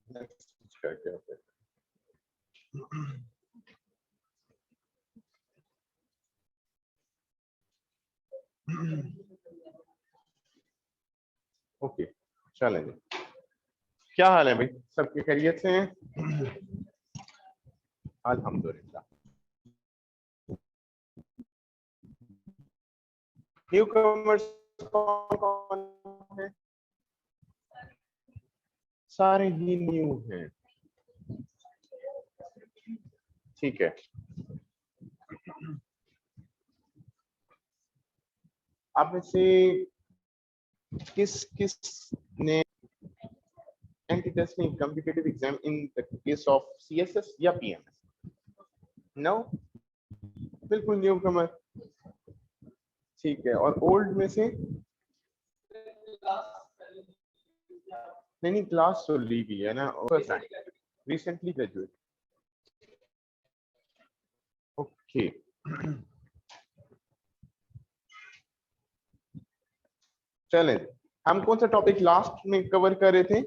Next करके okay. Okay चलेंगे। क्या हाल है भाई, सबके खैरियत से हैं? अल्हम्दुलिल्लाह। न्यू कमर्स कौन कौन है? सारे ही न्यू हैं, ठीक है। आप में से किस किस ने anti-testing competitive exam in the case of CSS या पीएमएस? नो, बिल्कुल न्यू कमर, ठीक है। और ओल्ड में से? नहीं, क्लास तो ली गई है ना, first time recently graduate. Okay चलें, हम कौन सा टॉपिक लास्ट में कवर कर रहे थे?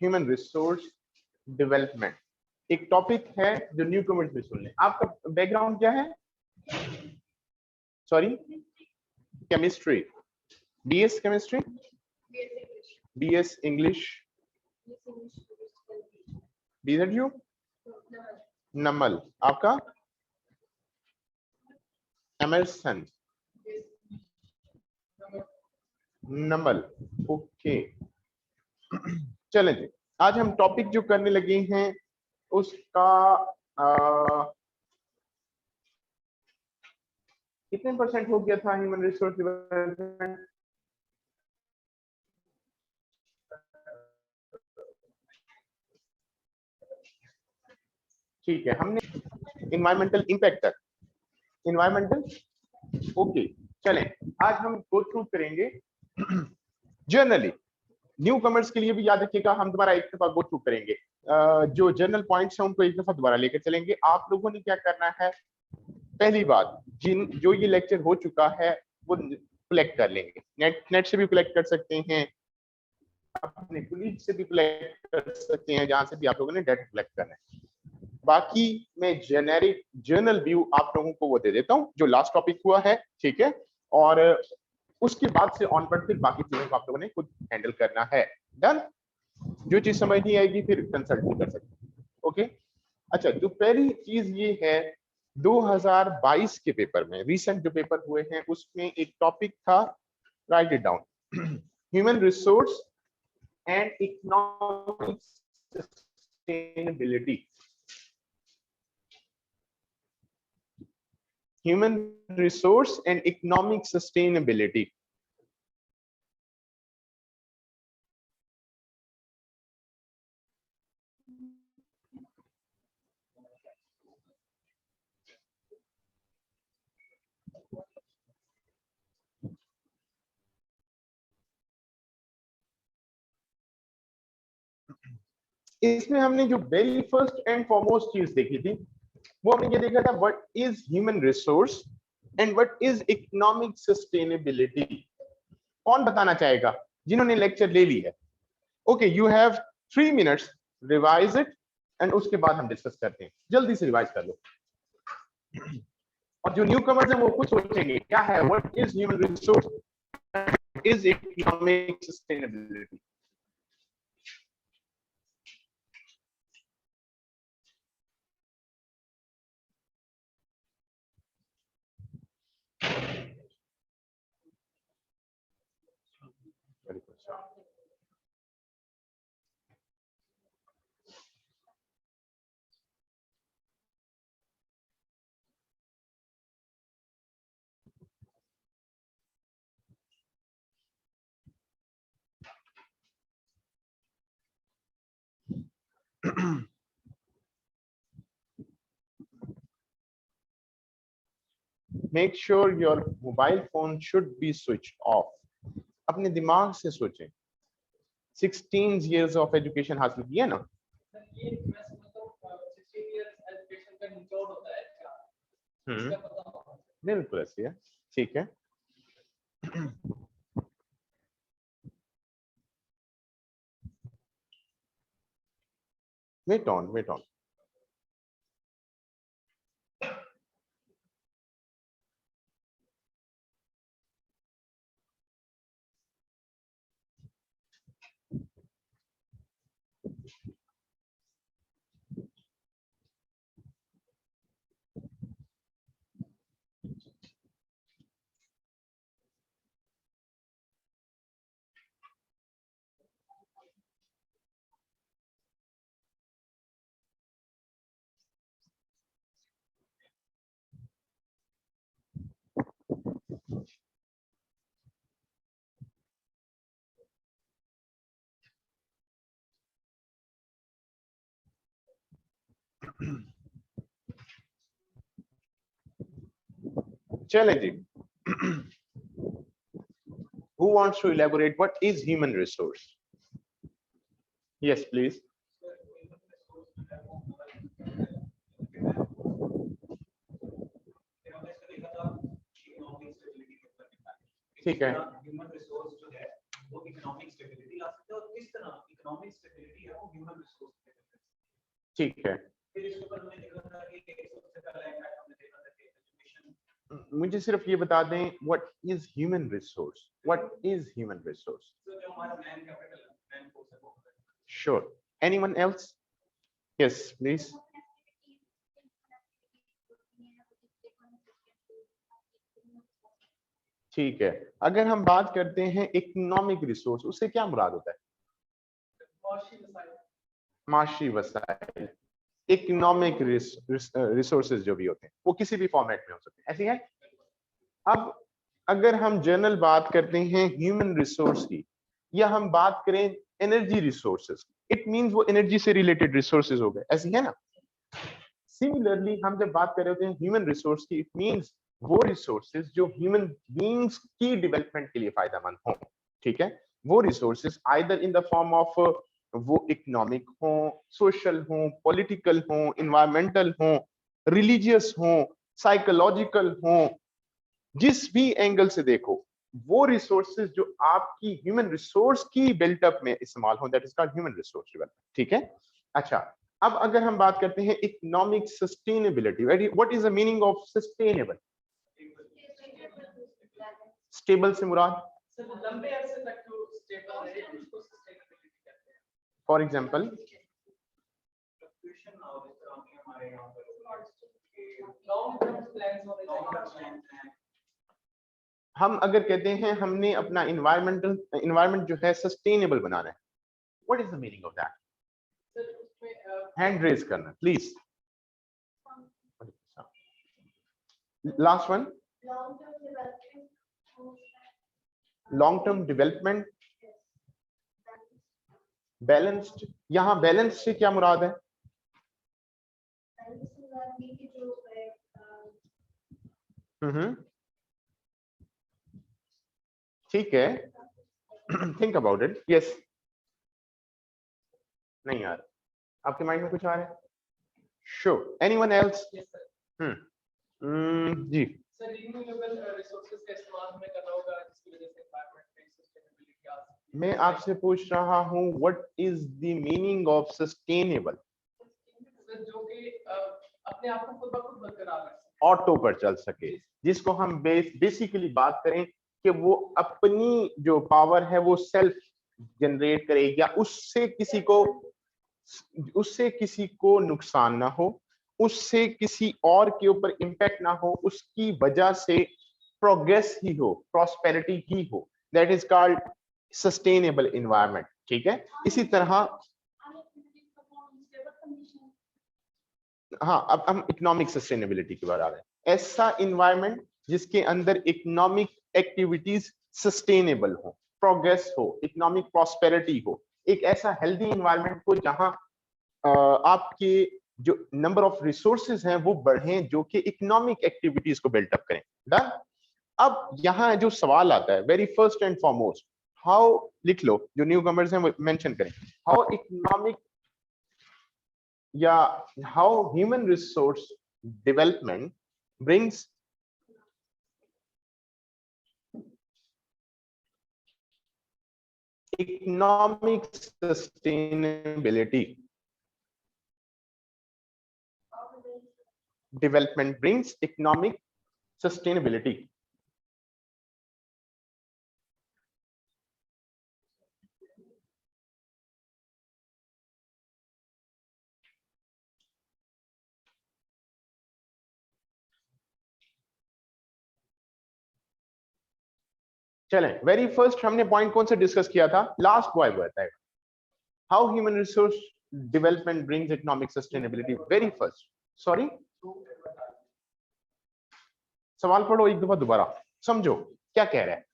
Human resource development. एक टॉपिक है जो न्यू कमर्स में सुन लें। आपका बैकग्राउंड क्या है? Sorry, chemistry, BS chemistry, BS English, BZU Namal. आपका एमर्सन नमल, ओके। चलें जी, आज हम टॉपिक जो करने लगे हैं उसका कितने परसेंट हो गया था ह्यूमन रिसोर्स डेवलपमेंट? ठीक है, हमने इन्वायरमेंटल इंपैक्ट तक, इन्वायरमेंटल, ओके। चलें, आज हम गो थ्रू करेंगे जनरली। न्यू कमर्स के लिए भी याद रखिएगा, हम दोबारा एक दफा गो थ्रू करेंगे। जो जनरल पॉइंट्स हैं उनको एक दफा दोबारा लेकर चलेंगे। आप लोगों ने क्या करना है, पहली बात, जो ये लेक्चर हो चुका है वो कलेक्ट कर लेंगे। नेट से भी कलेक्ट कर सकते हैं, अपने कुलीग से भी कलेक्ट कर सकते हैं, जहां से भी आप लोगों ने डाटा कलेक्ट करना है। बाकी मैं जेनेरिक जर्नल व्यू आप लोगों को वो दे देता हूं जो लास्ट टॉपिक हुआ है, ठीक है। और उसके बाद से ऑन पर फिर बाकी चीजों को आप लोगों ने खुद हैंडल करना है। डन? जो चीज समझ नहीं आएगी फिर कंसल्ट भी कर सकते हैं, ओके। अच्छा, जो पहली चीज ये है, 2022 के पेपर में, रिसेंट जो पेपर हुए हैं उसमें एक टॉपिक था, right it down, human resource and economic sustainability. Human resource and economic sustainability. इसमें हमने जो वेरी फर्स्ट एंड फॉरमोस्ट चीज देखी थी वो हमने ये देखा था, what is human resource and what is economic sustainability. कौन बताना चाहेगा जिन्होंने लेक्चर ले ली है? Okay, you have 3 minutes, revise it and उसके बाद हम डिस्कस करते हैं। जल्दी से रिवाइज कर लो। और जो न्यू कमर्स हैं वो कुछ सोचेंगे क्या है, what is human resource, is economic sustainability. Make sure your mobile phone should be switched off. अपने दिमाग से सोचें। 16 years of education हासिल किया ना? बिल्कुल ऐसी है, ठीक है। Wait on, wait on. चलें जी. Who wants to elaborate what is human resource? Yes, please. ठीक है. ह्यूमन रिसोर्स जो है वो इकोनॉमिक स्टेबिलिटी ला सकते हैं और किस तरह इकोनॉमिक स्टेबिलिटी है वो ह्यूमन रिसोर्स पे डिपेंड है. ठीक है. फिर इसके ऊपर हमने देखा था कि सबसे पहला इम्पैक्ट हमने देखा था कि एजुकेशन. मुझे सिर्फ ये बता दें what is human resource? What is human resource? तो जो हमारा मैन कैपिटल है, मैन फोर्स है वो. Sure. Anyone else? Yes, please. ठीक है. अगर हम बात करते हैं इकोनॉमिक रिसोर्स, उससे क्या मुराद होता है? माशी वसाइल. इकोनॉमिक रिसोर्सेज जो भी होते हैं वो किसी भी फॉर्मेट में हो सकते हैं, ऐसी है. अब अगर हम जनरल बात करते हैं ह्यूमन रिसोर्स की, या हम बात करें एनर्जी रिसोर्सेज, इट मींस वो एनर्जी से रिलेटेड रिसोर्सेज हो गए, ऐसी है ना. सिमिलरली हम जब बात कर रहे होते हैं ह्यूमन रिसोर्स की, इट मींस वो रिसोर्सेज जो ह्यूमन बीइंग्स की डेवलपमेंट के लिए फायदेमंद हों. ठीक है. वो resources either in the form of वो इकोनॉमिक हो, सोशल हो, पॉलिटिकल हो, एनवायरमेंटल हो, रिलीजियस हो, साइकोलॉजिकल हो, जिस भी एंगल से देखो, वो रिसोर्सेज जो आपकी ह्यूमन रिसोर्स की बिल्टअप में इस्तेमाल हो, that is called human resource development. ठीक है. अच्छा, अब अगर हम बात करते हैं economic sustainability, what is the meaning of sustainable? Stable से मुराद लंबे अरसे तक जो स्टेबल रहे उसको सस्टेनेबिलिटी कहते हैं. फॉर एग्जांपल फ्लक्चुएशन ना हो, जिस तरह की हमारे यहाँ पर लॉन्ग टर्म प्लान्स होने चाहिए. हम अगर कहते हैं हमने अपना एनवायरमेंट जो है सस्टेनेबल बनाना है, what is the meaning of that? Hand raise करना please. Last one. Long term development, balanced. यहां बैलेंस से क्या मुराद है? ठीक है. Think about it. यस. नहीं यार, आपके माइंड में कुछ आ रहा है? श्योर. Anyone else? जी. सर रिन्यूएबल रिसोर्सेज का इस्तेमाल हमें करना होगा जिसकी वजह से एनवायरनमेंट में सस्टेनेबिलिटी आ सकती है. मैं आपसे पूछ रहा हूं what is the meaning of sustainable? जो कि अपने आप को खुद ब खुद बरकरार रख सके, ऑटो पर चल सके, जिसको हम बेसिकली बात करें कि वो अपनी जो पावर है वो सेल्फ जनरेट करे, या उससे किसी को नुकसान ना हो, उससे किसी और के ऊपर इंपैक्ट ना हो, उसकी वजह से प्रोग्रेस ही हो, प्रॉस्पेरिटी ही हो. That is called sustainable environment. ठीक है. इसी तरह हाँ, अब हम इकोनॉमिक सस्टेनेबिलिटी की बात आ रहे हैं. ऐसा एनवायरनमेंट जिसके अंदर इकोनॉमिक एक्टिविटीज सस्टेनेबल हो, प्रोग्रेस हो, इकोनॉमिक प्रॉस्पेरिटी हो. एक ऐसा हेल्दी एनवायरनमेंट हो जहां आपके जो नंबर ऑफ रिसोर्सेज हैं वो बढ़े, जो कि इकोनॉमिक एक्टिविटीज को बिल्ट अप करें. डन. अब यहाँ जो सवाल आता है, very first and foremost, how, लिख लो जो न्यू कमर्स हैं वो मेंशन करें, हाउ इकोनॉमिक या how human resource development brings economic sustainability. development brings economic sustainability. चलें, वेरी फर्स्ट हमने पॉइंट कौन सा डिस्कस किया था? लास्ट बॉय बताएगा, how human resource development brings economic sustainability. Very first, sorry, सवाल पढ़ो एक दफा दोबारा, समझो क्या कह रहा है।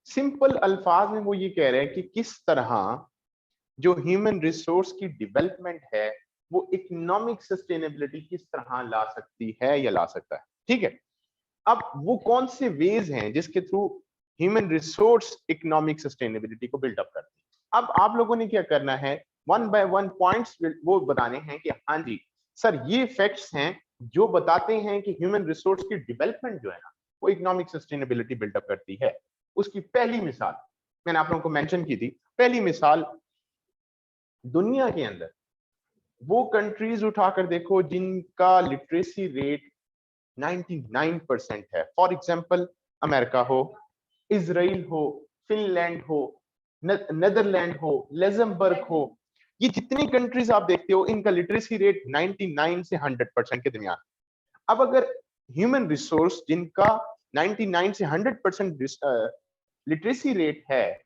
सिंपल अल्फाज में वो ये कह रहे हैं कि किस तरह जो ह्यूमन रिसोर्स की डेवलपमेंट है वो इकोनॉमिक सस्टेनेबिलिटी किस तरह ला सकती है या ला सकता है। ठीक है, अब वो कौन से वेज हैं जिसके through human resource economic sustainability को बिल्डअप करती है। अब आप लोगों ने क्या करना है, वन बाय वन पॉइंट्स वो बताने हैं कि हाँ जी सर ये फैक्ट्स हैं जो बताते हैं कि ह्यूमन रिसोर्स की डेवलपमेंट जो है ना वो इकोनॉमिक सस्टेनेबिलिटी बिल्डअप करती है। उसकी पहली मिसाल मैंने आप लोगों को मेंशन की थी। पहली मिसाल, दुनिया के अंदर वो कंट्रीज उठाकर देखो जिनका लिटरेसी रेट 99% है। फॉर एग्जांपल अमेरिका हो, इजराइल हो, फिनलैंड हो, नेदरलैंड हो, लग्जमबर्ग हो, ये जितनी कंट्रीज आप देखते हो इनका लिटरेसी रेट 99 से 100% के दरमियान। अब अगर ह्यूमन रिसोर्स जिनका 99 से 100% लिटरेसी रेट है,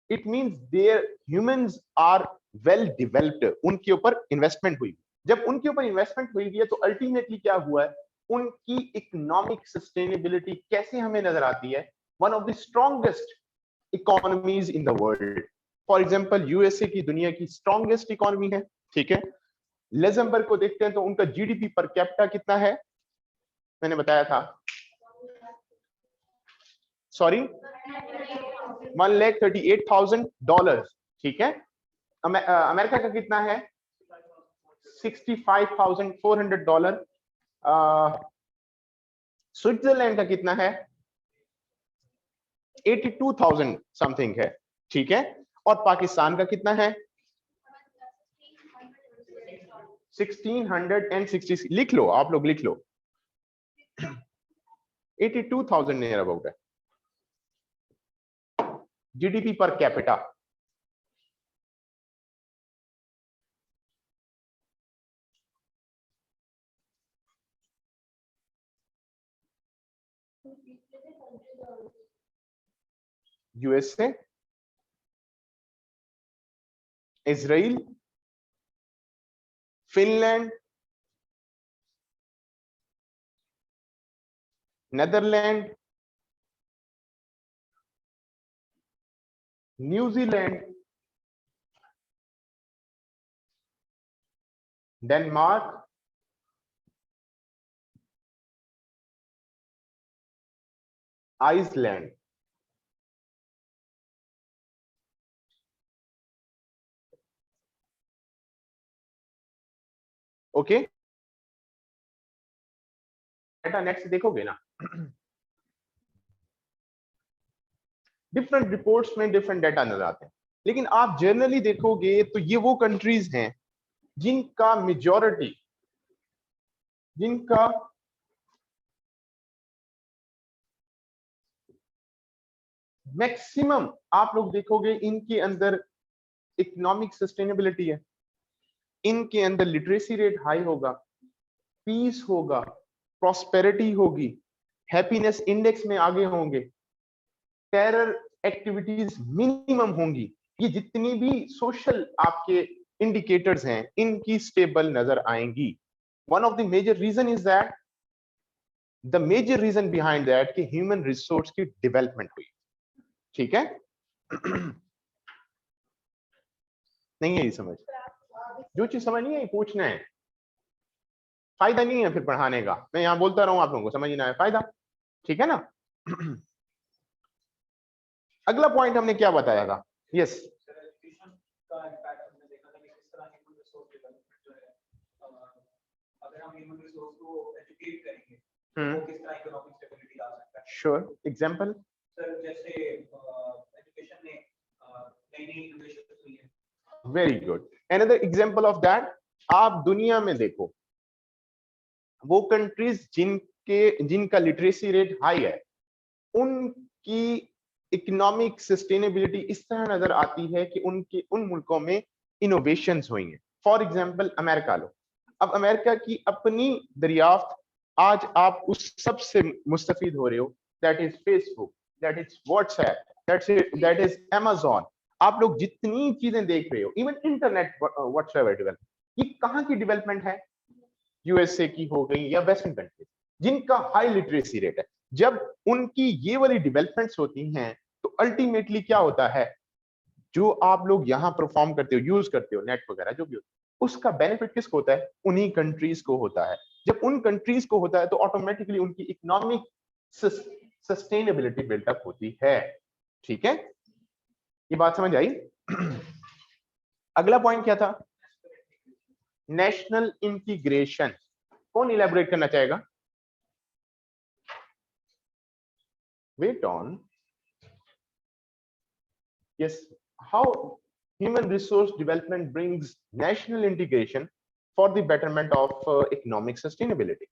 it means there humans are well developed, उनके ऊपर इन्वेस्टमेंट हुई। जब उनके ऊपर इन्वेस्टमेंट हुई है तो अल्टीमेटली क्या हुआ है, उनकी इकोनॉमिक सस्टेनेबिलिटी कैसे हमें नजर आती है, one of the strongest economies in the world. For example USA की दुनिया की स्ट्रॉन्गेस्ट इकोनॉमी है, ठीक है। लग्जमबर्ग को देखते हैं तो उनका जीडीपी पर कैपिटा कितना है, मैंने बताया था, सॉरी $138,000, ठीक है। अमेरिका का कितना है, $65,400। स्विट्जरलैंड का कितना है, 82,000 समथिंग है, ठीक है। और पाकिस्तान का कितना है, 1660, लिख लो आप लोग, लिख लो 82,000 नियर अबाउट है GDP per capita. USA, Israel, Finland, Netherland, New Zealand, Denmark, Iceland. Okay, data net से देखोगे ना, डिफरेंट रिपोर्ट्स में डिफरेंट डेटा नजर आते हैं, लेकिन आप जनरली देखोगे तो ये वो कंट्रीज हैं जिनका मेजॉरिटी, जिनका मैक्सिमम आप लोग देखोगे इनके अंदर इकोनॉमिक सस्टेनेबिलिटी है, इनके अंदर लिटरेसी रेट हाई होगा, पीस होगा, प्रॉस्पेरिटी होगी, हैप्पीनेस इंडेक्स में आगे होंगे, टेरर एक्टिविटीज मिनिमम होंगी। ये जितनी भी सोशल आपके इंडिकेटर्स हैं इनकी स्टेबल नजर आएंगी। One of the major reason is that, the major reason behind that कि ह्यूमन रिसोर्स की डेवलपमेंट हुई, ठीक है। नहीं है ये समझ, जो चीज समझ नहीं है पूछना है, फायदा नहीं है फिर पढ़ाने का, मैं यहाँ बोलता रहूं आप लोगों को समझ ना है फायदा, ठीक है ना। अगला पॉइंट हमने क्या बताया था, yes sure, example very good, another example of that, आप दुनिया में देखो वो कंट्रीज जिनका लिटरेसी रेट हाई है उनकी इकोनॉमिक सस्टेनेबिलिटी इस तरह नजर आती है कि उन मुल्कों में इनोवेशंस हुई हैं। फॉर एग्जांपल अमेरिका लो, अब अमेरिका की अपनी दरियाफ्त, आज आप उस सब से मुस्तफीद हो रहे हो, that is Facebook, that is WhatsApp, that is Amazon, आप लोग जितनी चीजें देख रहे हो, इवन इंटरनेट व्हाट्सएवर, ये कहाँ की डेवलपमेंट है, यूएसए की हो गई या वेस्टर्न कंट्रीज जिनका हाई लिटरेसी रेट है। जब उनकी ये वाली डेवलपमेंट्स होती हैं तो अल्टीमेटली क्या होता है, जो आप लोग यहाँ परफॉर्म करते हो, यूज करते हो नेट वगैरह जो भी होता है, उसका बेनिफिट किसको होता है, उन्हीं कंट्रीज को होता है। जब उन कंट्रीज को होता है तो ऑटोमेटिकली उनकी इकोनॉमिक सस्टेनेबिलिटी बिल्डअप होती है, ठीक है, ये बात समझ आई। अगला पॉइंट क्या था, नेशनल इंटीग्रेशन, कौन इलेबोरेट करना चाहेगा, wait on, yes, how human resource development brings national integration for the betterment of economic sustainability,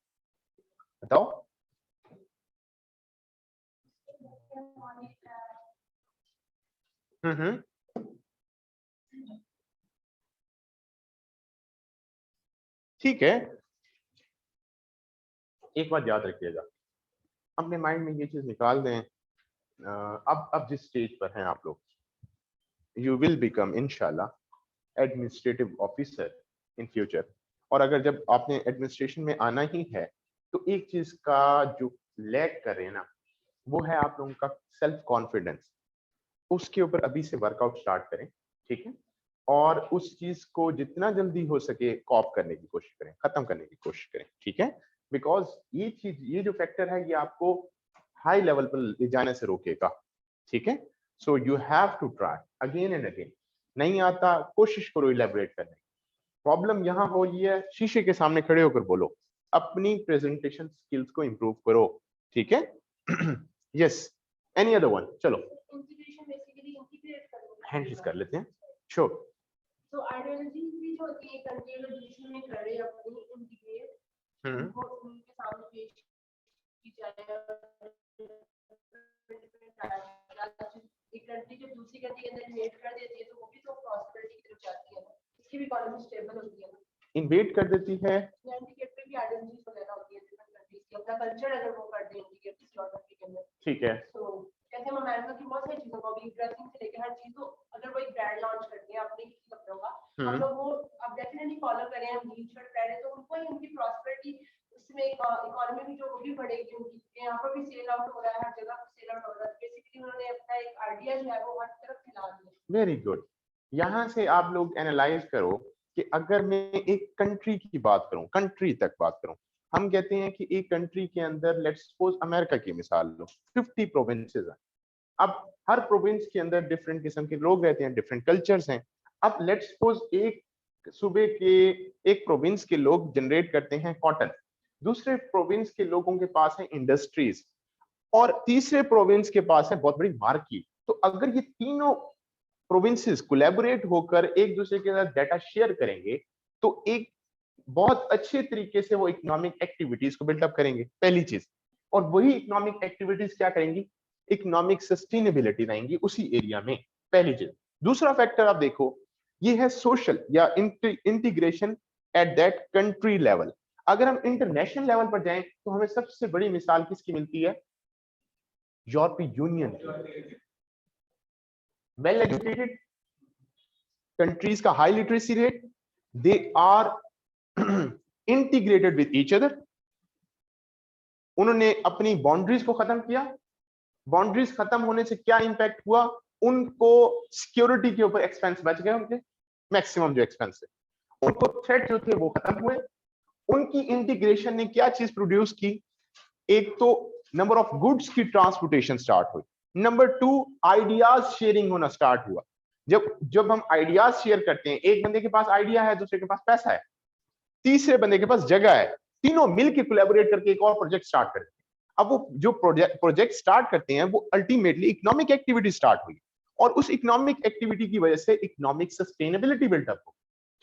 बताओ। ठीक है, एक बात याद रखिएगा, अपने माइंड में ये चीज निकाल दें, अब जिस स्टेज पर हैं आप लोग, यू विल बिकम इंशाल्लाह एडमिनिस्ट्रेटिव ऑफिसर इन फ्यूचर, और अगर जब आपने एडमिनिस्ट्रेशन में आना ही है तो एक चीज का जो लैक कर रहे हैं ना, वो है आप लोगों का सेल्फ कॉन्फिडेंस, उसके ऊपर अभी से वर्कआउट स्टार्ट करें, ठीक है, और उस चीज को जितना जल्दी हो सके कॉप करने की कोशिश करें, खत्म करने की कोशिश करें, ठीक है, बिकॉज ये चीज, ये जो फैक्टर है ये आपको हाई लेवल पर ले जाने से रोकेगा, ठीक है। So you have to try again and again, नहीं आता कोशिश करो इलेबोरेट करने की। प्रॉब्लम यहाँ हो ये है, शीशे के सामने खड़े होकर बोलो, अपनी प्रेजेंटेशन स्किल्स को इंप्रूव करो, ठीक है। यस, एनी अदर वन, चलो हैंड कर लेते हैं, श्योर। तो आइडियोलॉजी भी जो होती है कंट्री में दूसरे में करे अपनी इंटीग्रेट उनको उनके सामने पेश की जाए, एक कंट्री जब दूसरी कंट्री के अंदर इन्वेट कर देती है तो वो भी तो प्रॉस्पेरिटी की तरफ जाती है ना, इसकी भी इकोनॉमी स्टेबल होती है ना, इन्वेट कर देती है, इंडिकेट पे भी आइडेंटिटीज वगैरह होती है डिफरेंट कंट्रीज की, अपना कल्चर अगर वो कर दे इंडिकेट किसी और कंट्री के अंदर, ठीक है। तो जैसे हम अमेरिका की बहुत सारी चीजों को अभी ड्रेसिंग से लेकर हर चीज को, अगर वो एक ब्रांड लॉन्च करते हैं अपने किसी कपड़ों का, हम लोग वो अब डेफिनेटली फॉलो करें, हम जीन्स शर्ट पहने तो उनको ही उनकी प्रॉस्पेरिटी, उसमें इकोनॉमी भी जो वो भी बढ़ेगी उनकी, यहाँ पर भी सेल आउट हो रहा है, हर जगह सेल आउट हो रहा है, बेसिकली उन्होंने अपना एक आइडिया जो है वो हर तरफ फैला दिया। वेरी गुड, यहाँ से आप लोग एनालाइज करो कि अगर मैं एक कंट्री की बात करूं, कंट्री तक बात करूं, हम कहते हैं कि एक कंट्री के अंदर लेट्स सपोज अमेरिका की मिसाल लो, 50 प्रोविंसेस हैं, अब हर प्रोविंस के अंदर डिफरेंट किस्म के लोग रहते हैं, डिफरेंट कल्चर्स हैं। अब लेट्स सपोज एक सूबे के एक प्रोविंस के लोग जनरेट करते हैं कॉटन, दूसरे प्रोविंस के लोगों के पास है इंडस्ट्रीज, और तीसरे प्रोविंस के पास है बहुत बड़ी मार्केट। तो अगर ये तीनों प्रोविंसेस कोलैबोरेट होकर एक दूसरे के साथ डाटा शेयर करेंगे तो एक बहुत अच्छे तरीके से वो इकोनॉमिक एक्टिविटीज को बिल्डअप करेंगे, पहली चीज, और वही इकोनॉमिक एक्टिविटीज क्या करेंगी, इकोनॉमिक सस्टेनेबिलिटी लाएंगी उसी एरिया में, पहली चीज। दूसरा फैक्टर आप देखो, ये है सोशल या integration at that country level. अगर हम इंटरनेशनल लेवल पर जाएं तो हमें सबसे बड़ी मिसाल किसकी मिलती है, यूरोपीय यूनियन, वेल एजुकेटेड कंट्रीज का high literacy rate, they are integrated with each other, उन्होंने अपनी बाउंड्रीज को खत्म किया, बाउंड्रीज खत्म होने से क्या इंपैक्ट हुआ, उनको सिक्योरिटी के ऊपर एक्सपेंस बच गए उनके, मैक्सिमम जो एक्सपेंसिव, उनको थ्रेट जो थे वो खत्म हुए। उनकी इंटीग्रेशन ने क्या चीज प्रोड्यूस की, एक तो नंबर ऑफ गुड्स की ट्रांसपोर्टेशन स्टार्ट हुई, नंबर 2 आइडियाज शेयरिंग होना स्टार्ट हुआ। जब हम आइडियाज शेयर करते हैं, एक बंदे के पास आइडिया है, दूसरे के पास पैसा है, तीसरे बंदे के पास जगह है, तीनों मिलकर कोलैबोरेट करके एक और प्रोजेक्ट स्टार्ट करते हैं। अब वो जो प्रोजेक्ट स्टार्ट करते हैं वो अल्टीमेटली इकोनॉमिक एक्टिविटी स्टार्ट हुई, और उस इकोनॉमिक एक्टिविटी की वजह से इकोनॉमिक सस्टेनेबिलिटी बिल्डअप हो।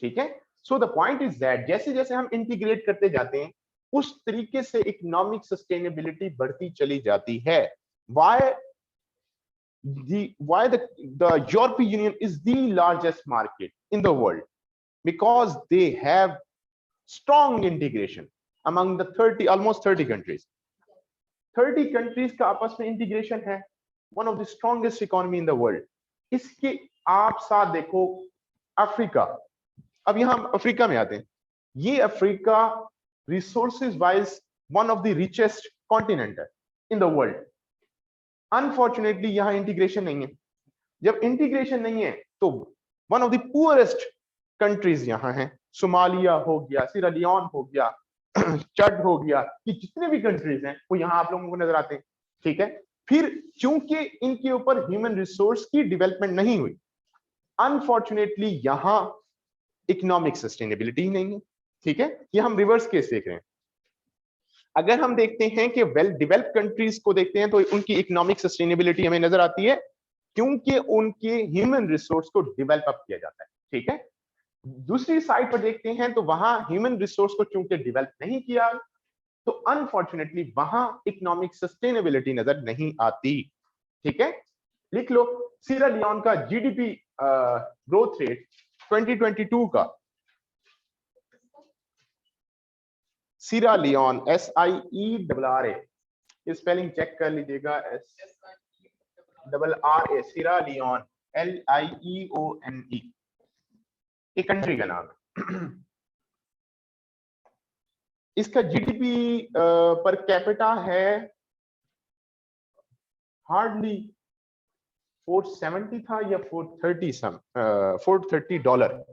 ठीक है, so the point is that जैसे जैसे हम इंटीग्रेट करते जाते हैं उस तरीके से इकोनॉमिक सस्टेनेबिलिटी बढ़ती चली जाती है। Why the European Union is the largest market in the world? Because they have strong integration among the almost 30 countries. 30 countries का आपस में इंटीग्रेशन है, one of the strongest economy in the world. इसके आप साथ देखो अफ्रीका, अब यहां अफ्रीका में आते हैं, ये Africa resources wise one of the richest continent है इन द वर्ल्ड। अनफॉर्चुनेटली यहां इंटीग्रेशन नहीं है। जब इंटीग्रेशन नहीं है तो one of the poorest countries यहां है, सोमालिया हो गया, सीरा लियोन हो गया, चड हो गया, कि जितने भी कंट्रीज हैं वो यहां आप लोगों को नजर आते हैं। ठीक है, फिर चूंकि इनके ऊपर ह्यूमन रिसोर्स की डेवलपमेंट नहीं हुई, अनफॉर्चुनेटली यहां इकोनॉमिक सस्टेनेबिलिटी नहीं है। ठीक है, ये हम रिवर्स केस देख रहे हैं। अगर हम देखते हैं कि वेल डेवलप्ड कंट्रीज को देखते हैं तो उनकी इकोनॉमिक सस्टेनेबिलिटी हमें नजर आती है क्योंकि उनके ह्यूमन रिसोर्स को डेवलप किया जाता है। ठीक है, दूसरी साइड पर देखते हैं तो वहां ह्यूमन रिसोर्स को चूंकि डेवलप नहीं किया तो अनफॉर्चुनेटली वहां इकोनॉमिक सस्टेनेबिलिटी नजर नहीं आती। ठीक है, लिख लो, सीरा लियोन का जीडीपी ग्रोथ रेट 2022 का, सीरा लियोन SIERRA, स्पेलिंग चेक कर लीजिएगा, SIERRA, सीरा लियोन LIEONE, एक कंट्री का नाम है। इसका जीडीपी पर कैपिटा है हार्डली 470 था या 430 डॉलर।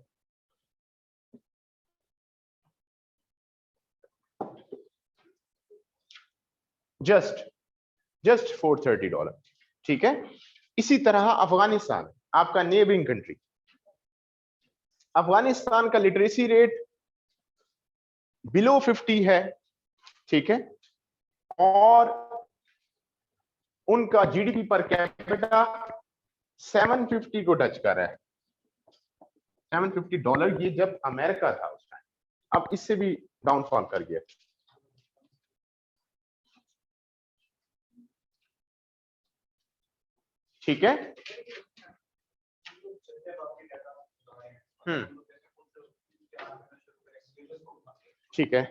Just 430 dollar. ठीक है, इसी तरह अफगानिस्तान, आपका नेबरिंग कंट्री, अफगानिस्तान का लिटरेसी रेट बिलो 50 है। ठीक है, और उनका जीडीपी पर कैपिटा 750 को टच कर रहा है, 750 डॉलर। ये जब अमेरिका था उस टाइम, अब इससे भी डाउनफॉल कर गया। ठीक है, ठीक है,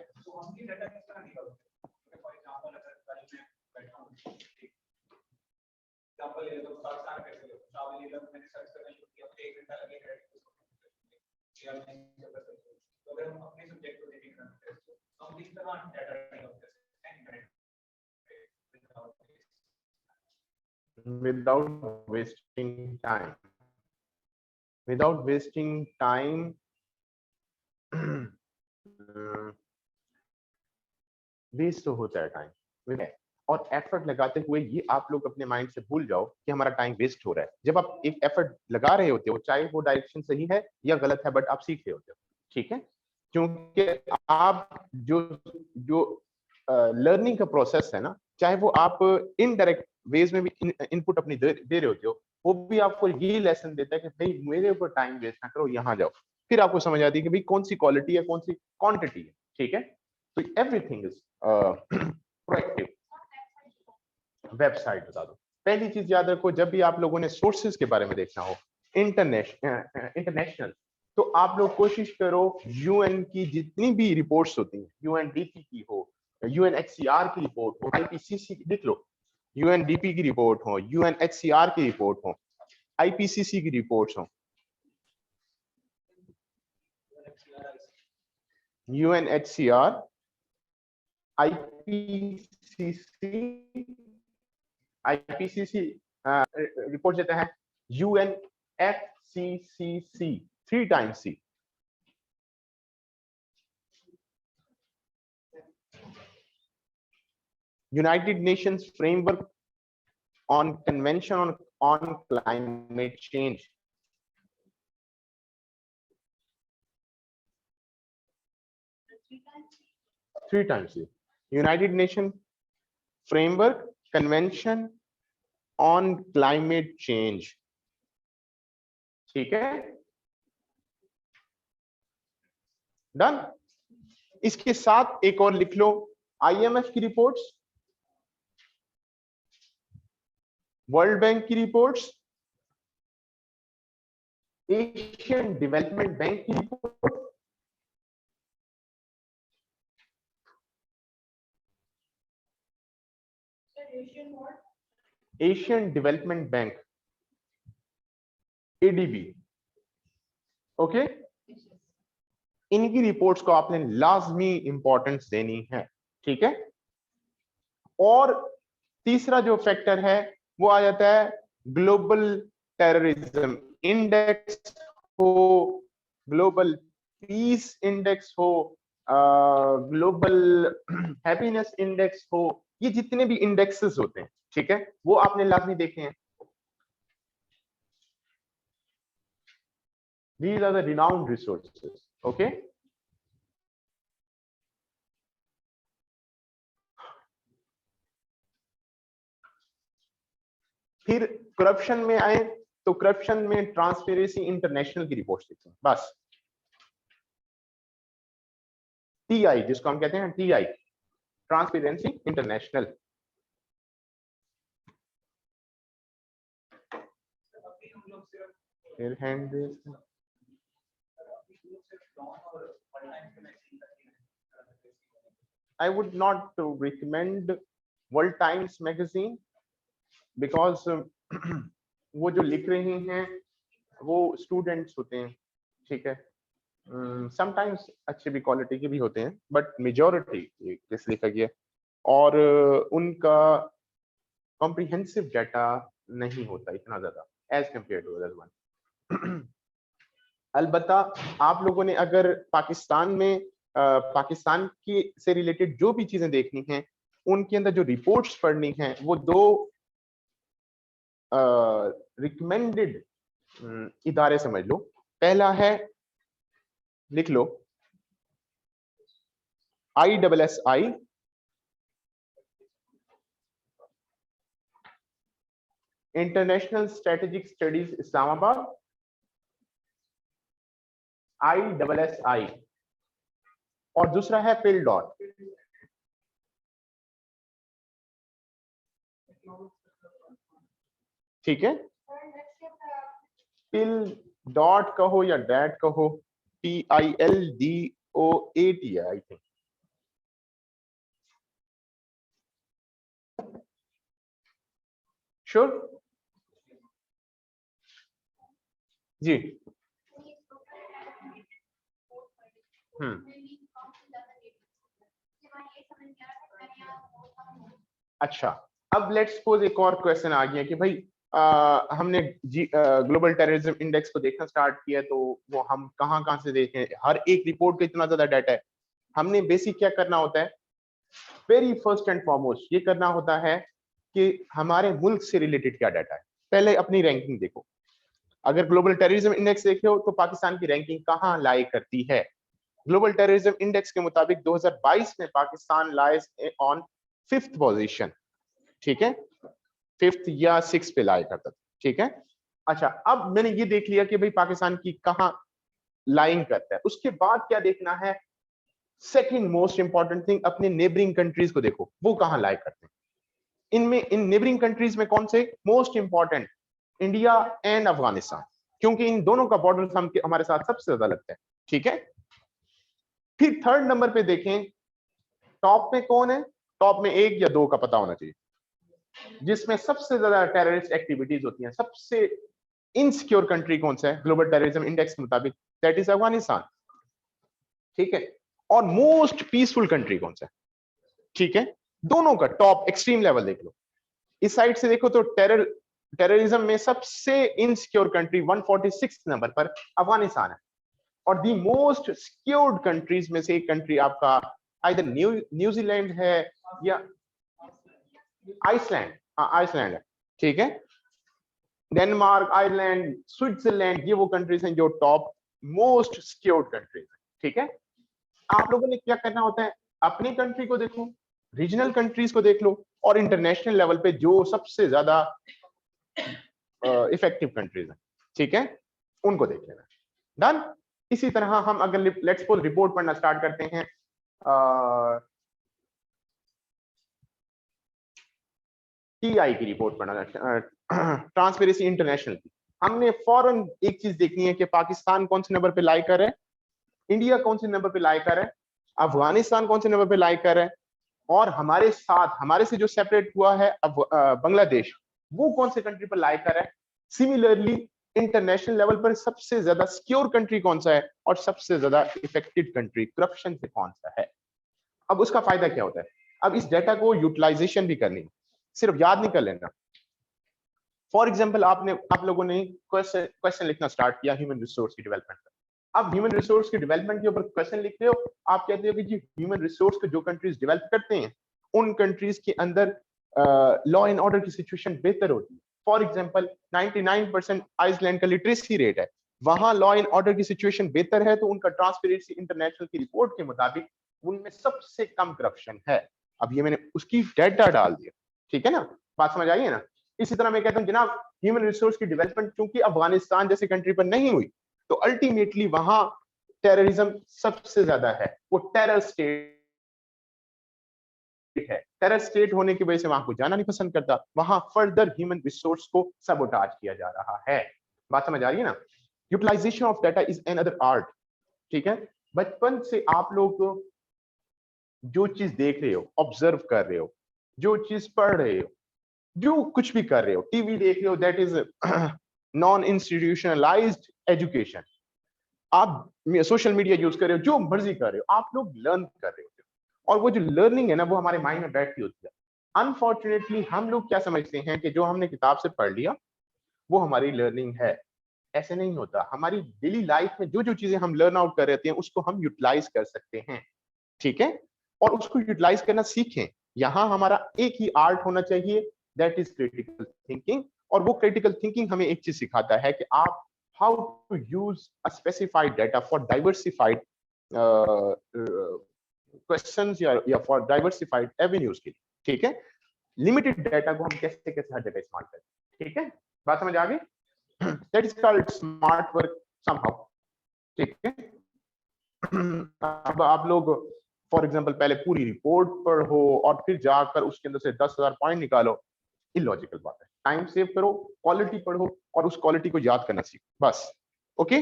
without wasting time, वेस्ट तो होता है टाइम, और एफर्ट लगाते हुए ये आप लोग अपने माइंड से भूल जाओ कि हमारा टाइम वेस्ट हो रहा है। जब आप एक एफर्ट लगा रहे होते हो, चाहे वो डायरेक्शन सही है या गलत है, बट आप सीख रहे होते हो। ठीक है, क्योंकि आप जो लर्निंग का प्रोसेस है ना, चाहे वो आप इनडायरेक्ट वेज में भी इनपुट अपनी दे रहे होते हो, वो भी आपको ये लेसन देता है कि भाई मेरे ऊपर टाइम वेस्ट ना करो, यहाँ जाओ। फिर आपको समझ आती है कि भाई कौन सी क्वालिटी है, कौन सी क्वांटिटी है। ठीक है, तो एवरीथिंग इज प्रोएक्टिव। वेबसाइट बता दो। पहली चीज याद रखो, जब भी आप लोगों ने सोर्सेज के बारे में देखना हो इंटरनेशनल, तो आप लोग कोशिश करो यूएन की जितनी भी रिपोर्ट्स होती हैं, यूएनडीपी की हो, यूएनएचसीआर की रिपोर्ट हो, आईपीसीसी की, लिख लो, यूएनडीपी की रिपोर्ट हो, यूएनएचसीआर की रिपोर्ट हो, आईपीसीसी की रिपोर्ट्स हो, यूएनएचसीआर, आईपीसीसी रिपोर्ट देता है, UNFCCC 3 times C. United Nations Framework on Convention on Climate Change. Three times C. United Nations Framework Convention on Climate Change. ठीक है, डन। इसके साथ एक और लिख लो, IMF की रिपोर्ट्स, वर्ल्ड बैंक की रिपोर्ट्स, एशियन डेवलपमेंट बैंक की report, Asian development bank ADB, okay, इनकी रिपोर्ट्स को आपने लाजमी इंपॉर्टेंस देनी है, ठीक है। और तीसरा जो फैक्टर है वो आ जाता है ग्लोबल टेररिज्म इंडेक्स हो, ग्लोबल पीस इंडेक्स हो, ग्लोबल हैप्पीनेस इंडेक्स हो, ये जितने भी इंडेक्सेस होते हैं, ठीक है, वो आपने लाजमी देखे हैं। These are the renowned resources, okay? फिर करप्शन में आए तो करप्शन में ट्रांसपेरेंसी इंटरनेशनल की रिपोर्ट देखते हैं, बस TI जिसको हम कहते हैं TI, ट्रांसपेरेंसी इंटरनेशनल। फिर hand I would not recommend World Times magazine because वो जो लिख रहे हैं वो स्टूडेंट्स होते हैं, ठीक है, समटाइम्स अच्छे भी क्वालिटी के भी होते हैं, बट मेजॉरिटी किस लिखा गया और उनका कॉम्प्रिहेंसिव डाटा नहीं होता इतना ज्यादा as compare to other one. अलबत्ता आप लोगों ने अगर पाकिस्तान में पाकिस्तान की से रिलेटेड जो भी चीजें देखनी हैं, उनके अंदर जो रिपोर्ट्स पढ़नी हैं, वो दो रिकमेंडेड इदारे समझ लो। पहला है, लिख लो, ISSI, international strategic studies Islamabad, ISSI, और दूसरा है पिल डॉट। ठीक है, पिल डॉट कहो या डैट कहो, PILDOAT आई थिंक। श्योर जी। अच्छा, अब लेट्स सपोज एक और क्वेश्चन आ गया कि भाई हमने ग्लोबल टेररिज्म इंडेक्स को देखना स्टार्ट किया, तो वो हम कहां से देखें, हर एक रिपोर्ट का इतना ज्यादा डाटा है। हमने बेसिक क्या करना होता है, वेरी फर्स्ट एंड फॉरमोस्ट ये करना होता है कि हमारे मुल्क से रिलेटेड क्या डाटा है। पहले अपनी रैंकिंग देखो, अगर ग्लोबल टेररिज्म इंडेक्स देखे हो तो पाकिस्तान की रैंकिंग कहां लाई करती है। ग्लोबल टेररिज्म इंडेक्स के मुताबिक 2022 में Pakistan lies on 5th position, ठीक है, 5th या 6th पे लाई करता था, ठीक है। अच्छा, अब मैंने ये देख लिया कि भाई पाकिस्तान की कहां लाइंग करता है। उसके बाद क्या देखना है, सेकंड मोस्ट इंपॉर्टेंट थिंग, अपने नेबरिंग कंट्रीज को देखो वो कहां लाई करते हैं। इनमें इन नेबरिंग कंट्रीज में कौन से most important, India and Afghanistan, क्योंकि इन दोनों का बॉर्डर हमारे साथ सबसे ज्यादा लगता है, ठीक है। फिर थर्ड नंबर पे देखें टॉप में कौन है, टॉप में 1 या 2 का पता होना चाहिए, जिसमें सबसे ज्यादा टेररिस्ट एक्टिविटीज होती हैं। सबसे इनसिक्योर कंट्री कौन सा है ग्लोबल टेररिज्म इंडेक्स के मुताबिक, दैट इज अफगानिस्तान, ठीक है। और मोस्ट पीसफुल कंट्री कौन सा है, ठीक है। दोनों का टॉप एक्सट्रीम लेवल देख लो। इस साइड से देखो तो टेरर टेररिज्म में सबसे इनसिक्योर कंट्री 146 नंबर पर अफगानिस्तान है, और दी मोस्ट सिक्योर्ड कंट्रीज में से एक कंट्री आपका आइदर न्यूजीलैंड है या आइसलैंड, हाँ आइसलैंड है, ठीक है। डेनमार्क, आयरलैंड, स्विट्जरलैंड, ये वो कंट्रीज हैं जो टॉप मोस्ट सिक्योर्ड कंट्रीज हैं, ठीक है। आप लोगों ने क्या करना होता है, अपनी कंट्री को देखो, रीजनल कंट्रीज को देख लो, और इंटरनेशनल लेवल पे जो सबसे ज्यादा इफेक्टिव कंट्रीज हैं, ठीक है, उनको देख लेना। डन। इसी तरह हम अगर लेट्स सपोज रिपोर्ट पढ़ना स्टार्ट करते हैं टीआई की रिपोर्ट पढ़ना, ट्रांसपेरेंसी इंटरनेशनल की, हमने फौरन एक चीज देखनी है कि पाकिस्तान कौन से नंबर पे लाई कर है, इंडिया कौन से नंबर पे लाई कर है, अफगानिस्तान कौन से नंबर पे लाई कर है, और हमारे साथ हमारे से जो सेपरेट हुआ है बांग्लादेश, वो कौन से कंट्री पर लाई कर है। सिमिलरली इंटरनेशनल लेवल पर सबसे ज्यादा सिक्योर कंट्री कौन सा है और सबसे ज्यादा इफेक्टेड कंट्री करप्शन से कौन सा है। अब उसका फायदा क्या होता है, अब इस डेटा को यूटिलाइजेशन भी करनी है, सिर्फ याद नहीं कर लेना। फॉर एग्जाम्पल आप लोगों ने क्वेश्चन लिखना स्टार्ट किया ह्यूमन रिसोर्स की डेवलपमेंट का, अब ह्यूमन रिसोर्स की डेवलपमेंट के ऊपर क्वेश्चन लिखते हो, आप कहते हो कि जी ह्यूमन रिसोर्स को जो कंट्रीज डेवलप करते हैं उन कंट्रीज के अंदर लॉ एंड ऑर्डर की सिचुएशन बेहतर होती है। फॉर एग्जांपल 99% आइसलैंड का लिटरेसी रेट है, वहां लॉ एंड ऑर्डर की सिचुएशन बेहतर है, तो उनका ट्रांसपेरेंसी इंटरनेशनल की रिपोर्ट के मुताबिक उनमें सबसे कम करप्शन है। अब ये मैंने उसकी डेटा डाल दिया, ठीक है ना, बात समझ आई है ना। इसी तरह मैं कहता हूं जनाब ह्यूमन रिसोर्स की डेवलपमेंट क्योंकि अफगानिस्तान जैसे कंट्री पर नहीं हुई, तो अल्टीमेटली वहां टेररिज्म सबसे ज्यादा है, वो टेरर स्टेट है, टेरर स्टेट होने की वजह से वहां को जाना नहीं पसंद करता, वहां फर्दर ह्यूमन रिसोर्स को सबोटाज किया जा रहा है। बात समझ आ रही है ना। Utilization of data is another art, ठीक है। बचपन से आप लोग जो चीज देख रहे हो, ऑब्जर्व कर रहे हो, जो चीज पढ़ रहे हो, जो कुछ भी कर रहे हो, टीवी देख रहे हो, that is non institutionalised education. आप सोशल मीडिया यूज कर रहे हो, जो मर्जी कर रहे हो, आप लोग लर्न कर रहे होते हो, और वो जो लर्निंग है ना वो हमारे माइंड में बैठती होती है। अनफॉर्चुनेटली हम लोग क्या समझते हैं कि जो हमने किताब से पढ़ लिया वो हमारी लर्निंग है, ऐसे नहीं होता। हमारी डेली लाइफ में जो जो चीजें हम लर्न आउट कर रहे हैं उसको हम यूटिलाइज कर सकते हैं, ठीक है, और उसको यूटिलाइज करना सीखें। यहाँ हमारा एक ही आर्ट होना चाहिए, दैट इज क्रिटिकल थिंकिंग, और वो क्रिटिकल थिंकिंग हमें एक चीज सिखाता है कि आप how to use a specified data for diversified questions या for diversified avenues के लिए, ठीक है। लिमिटेड डाटा को हम कैसे कैसे हर जगह इस्तेमाल करें, ठीक है, बात समझ आ गई। That is called smart work somehow, ठीक है। अब आप लोग फॉर एग्जांपल पहले पूरी रिपोर्ट पढ़ो और फिर जाकर उसके अंदर से 10,000 पॉइंट निकालो, इलॉजिकल बात है। टाइम सेव करो, क्वालिटी पढ़ो और उस क्वालिटी को याद करना सीखो, बस। ओके,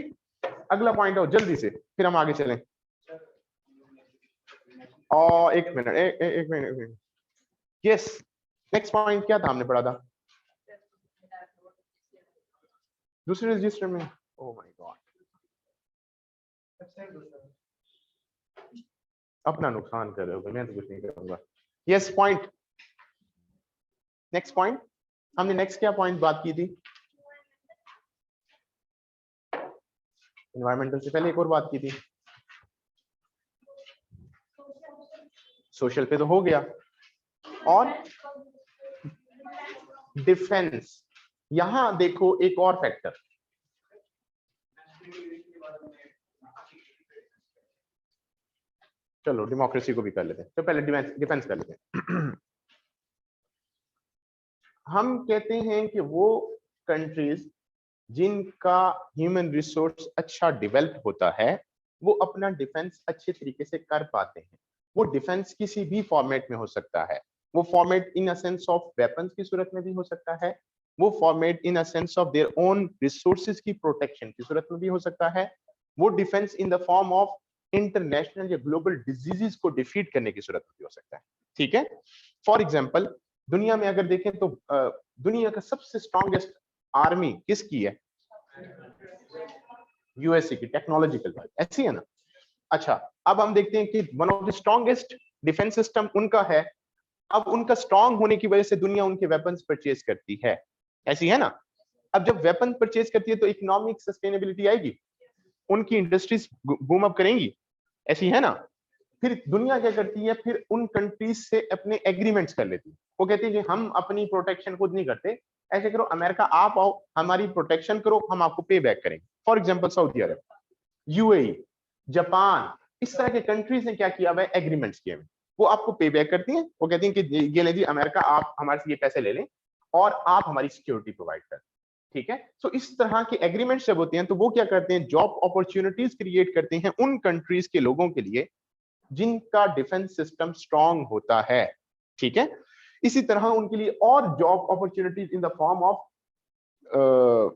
अगला पॉइंट हो जल्दी से, फिर हम आगे चलें। और एक मिनट, यस, नेक्स्ट पॉइंट क्या था हमने पढ़ा था दूसरे रजिस्टर में। ओह माय गॉड, अपना नुकसान कर रहे हो, मैं तो कुछ नहीं करूंगा। यस, पॉइंट, नेक्स्ट पॉइंट, हमने नेक्स्ट क्या पॉइंट बात की थी, एनवायरमेंटल से पहले एक और बात की थी, सोशल पे तो हो गया, और डिफेंस। यहां देखो एक और फैक्टर, चलो डेमोक्रेसी को भी कर लेते हैं, तो पहले डिफेंस कर लेते हैं। हम कहते हैं कि वो कंट्रीज जिनका ह्यूमन रिसोर्स अच्छा डेवलप होता है वो अपना डिफेंस अच्छे तरीके से कर पाते हैं। वो डिफेंस किसी भी फॉर्मेट में हो सकता है, वो format in a sense of weapons की सूरत में भी हो सकता है, वो format in a sense of their own resources की प्रोटेक्शन की सूरत में भी हो सकता है, वो defence in the form of international या ग्लोबल डिजीजेस को डिफीट करने की सूरत में भी हो सकता है, ठीक है। फॉर एग्जांपल दुनिया में अगर देखें तो दुनिया का सबसे स्ट्रॉन्गेस्ट आर्मी किसकी है, यूएसए की, टेक्नोलॉजिकल बात ऐसी है ना। अच्छा, अब हम देखते हैं कि one of the strongest defence system उनका है। अब उनका स्ट्रॉन्ग होने की वजह से दुनिया उनके वेपन्स परचेज करती है, ऐसी है ना। अब जब वेपन परचेज करती है तो इकोनॉमिक सस्टेनेबिलिटी आएगी, उनकी इंडस्ट्रीज बूम अप करेंगी, ऐसी है ना। फिर दुनिया क्या करती है, फिर उन कंट्रीज से अपने एग्रीमेंट्स कर लेती है। वो कहती है कि हम अपनी प्रोटेक्शन खुद नहीं करते, ऐसे करो अमेरिका आप आओ हमारी प्रोटेक्शन करो, हम आपको पे बैक करेंगे। For example Saudi Arab, UAE, Japan, इस तरह के कंट्रीज ने क्या किया हुआ है, एग्रीमेंट्स किए हुए, वो आपको पे बैक करती हैं। वो कहती हैं कि ये ले जी अमेरिका, आप हमारे से ये पैसे ले लें और आप हमारी सिक्योरिटी प्रोवाइड करें, ठीक है। तो इस तरह के एग्रीमेंट्स जब होते हैं तो वो क्या करते हैं, जॉब अपॉर्चुनिटीज क्रिएट करते हैं उन कंट्रीज के लोगों के लिए जिनका डिफेंस सिस्टम स्ट्रांग होता है, ठीक है। इसी तरह उनके लिए और job opportunities in the form of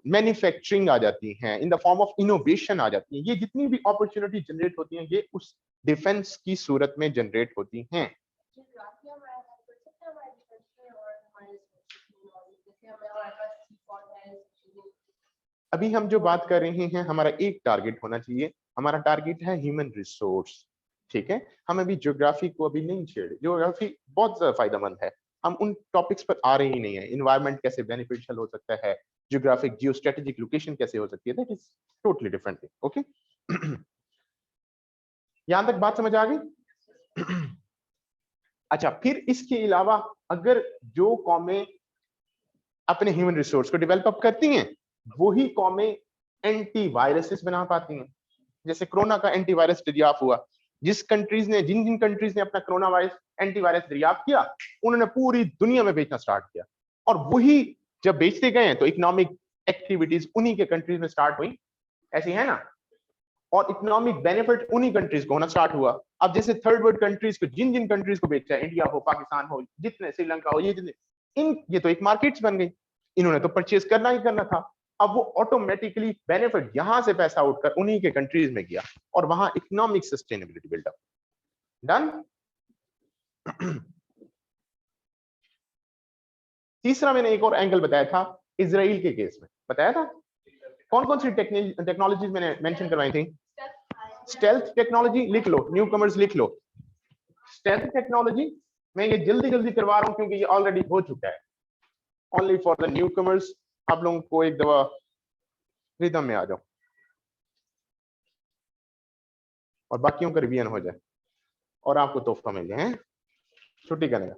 manufacturing आ जाती हैं, in the form of innovation आ जाती हैं। ये जितनी भी अपॉर्चुनिटी जनरेट होती हैं ये उस डिफेंस की सूरत में जनरेट होती हैं। अभी हम जो बात कर रहे हैं, हमारा एक टारगेट होना चाहिए, हमारा टारगेट है ह्यूमन रिसोर्स, ठीक है। हम अभी ज्योग्राफी को अभी नहीं छेड़े, ज्योग्राफी बहुत फायदेमंद है, हम उन टॉपिक्स पर आ रहे ही नहीं है। इन्वायरमेंट कैसे बेनिफिशियल हो सकता है, ज्योग्राफिक जियो स्ट्रेटेजिक लोकेशन कैसे हो सकती है, that is totally different thing, okay. यहां तक बात समझ आ गई। अच्छा, फिर इसके अलावा अगर जो कौमें अपने ह्यूमन रिसोर्स को डेवलप करती हैं, वही कौमें एंटीवायरसेस बना पाती हैं। जैसे कोरोना का एंटीवायरस दरियाफ्त हुआ, जिस कंट्रीज ने जिन कंट्रीज ने अपना कोरोना वायरस एंटीवायरस दरियाफ्त किया, उन्होंने पूरी दुनिया में बेचना स्टार्ट किया, और वही जब बेचते गए तो इकोनॉमिक एक्टिविटीज उन्हीं के कंट्रीज में स्टार्ट हुई, ऐसी है ना। और इकोनॉमिक बेनिफिट उन्हीं कंट्रीज को होना स्टार्ट हुआ। अब जैसे थर्ड वर्ल्ड कंट्रीज को जिन कंट्रीज को बेचा है, इंडिया हो, पाकिस्तान हो, जितने, श्रीलंका हो, ये तो एक मार्केट्स बन गई, इन्होंने तो परचेज करना ही करना था। अब वो ऑटोमेटिकली बेनिफिट यहां से पैसा उठकर उन्हीं के कंट्रीज में गया और वहां इकोनॉमिक सस्टेनेबिलिटी बिल्डअप डन। तीसरा मैंने एक और एंगल बताया था, इजराइल के केस में बताया था। कौन कौन सी टेक्नोलॉजीज मैंने मेंशन करवाई थी? स्टेल्थ टेक्नोलॉजी लिख लो, न्यू कमर्स लिख लो। स्टेल्थ टेक्नोलॉजी मैं ये जल्दी जल्दी करवा रहा हूं क्योंकि ये ऑलरेडी हो चुका है। Only for the new commerce, आप लोगों को एक दफा रिदम में आ जाओ और बाकियों का रिवीजन हो जाए और आपको तोहफा मिल जाए, छुट्टी करेगा।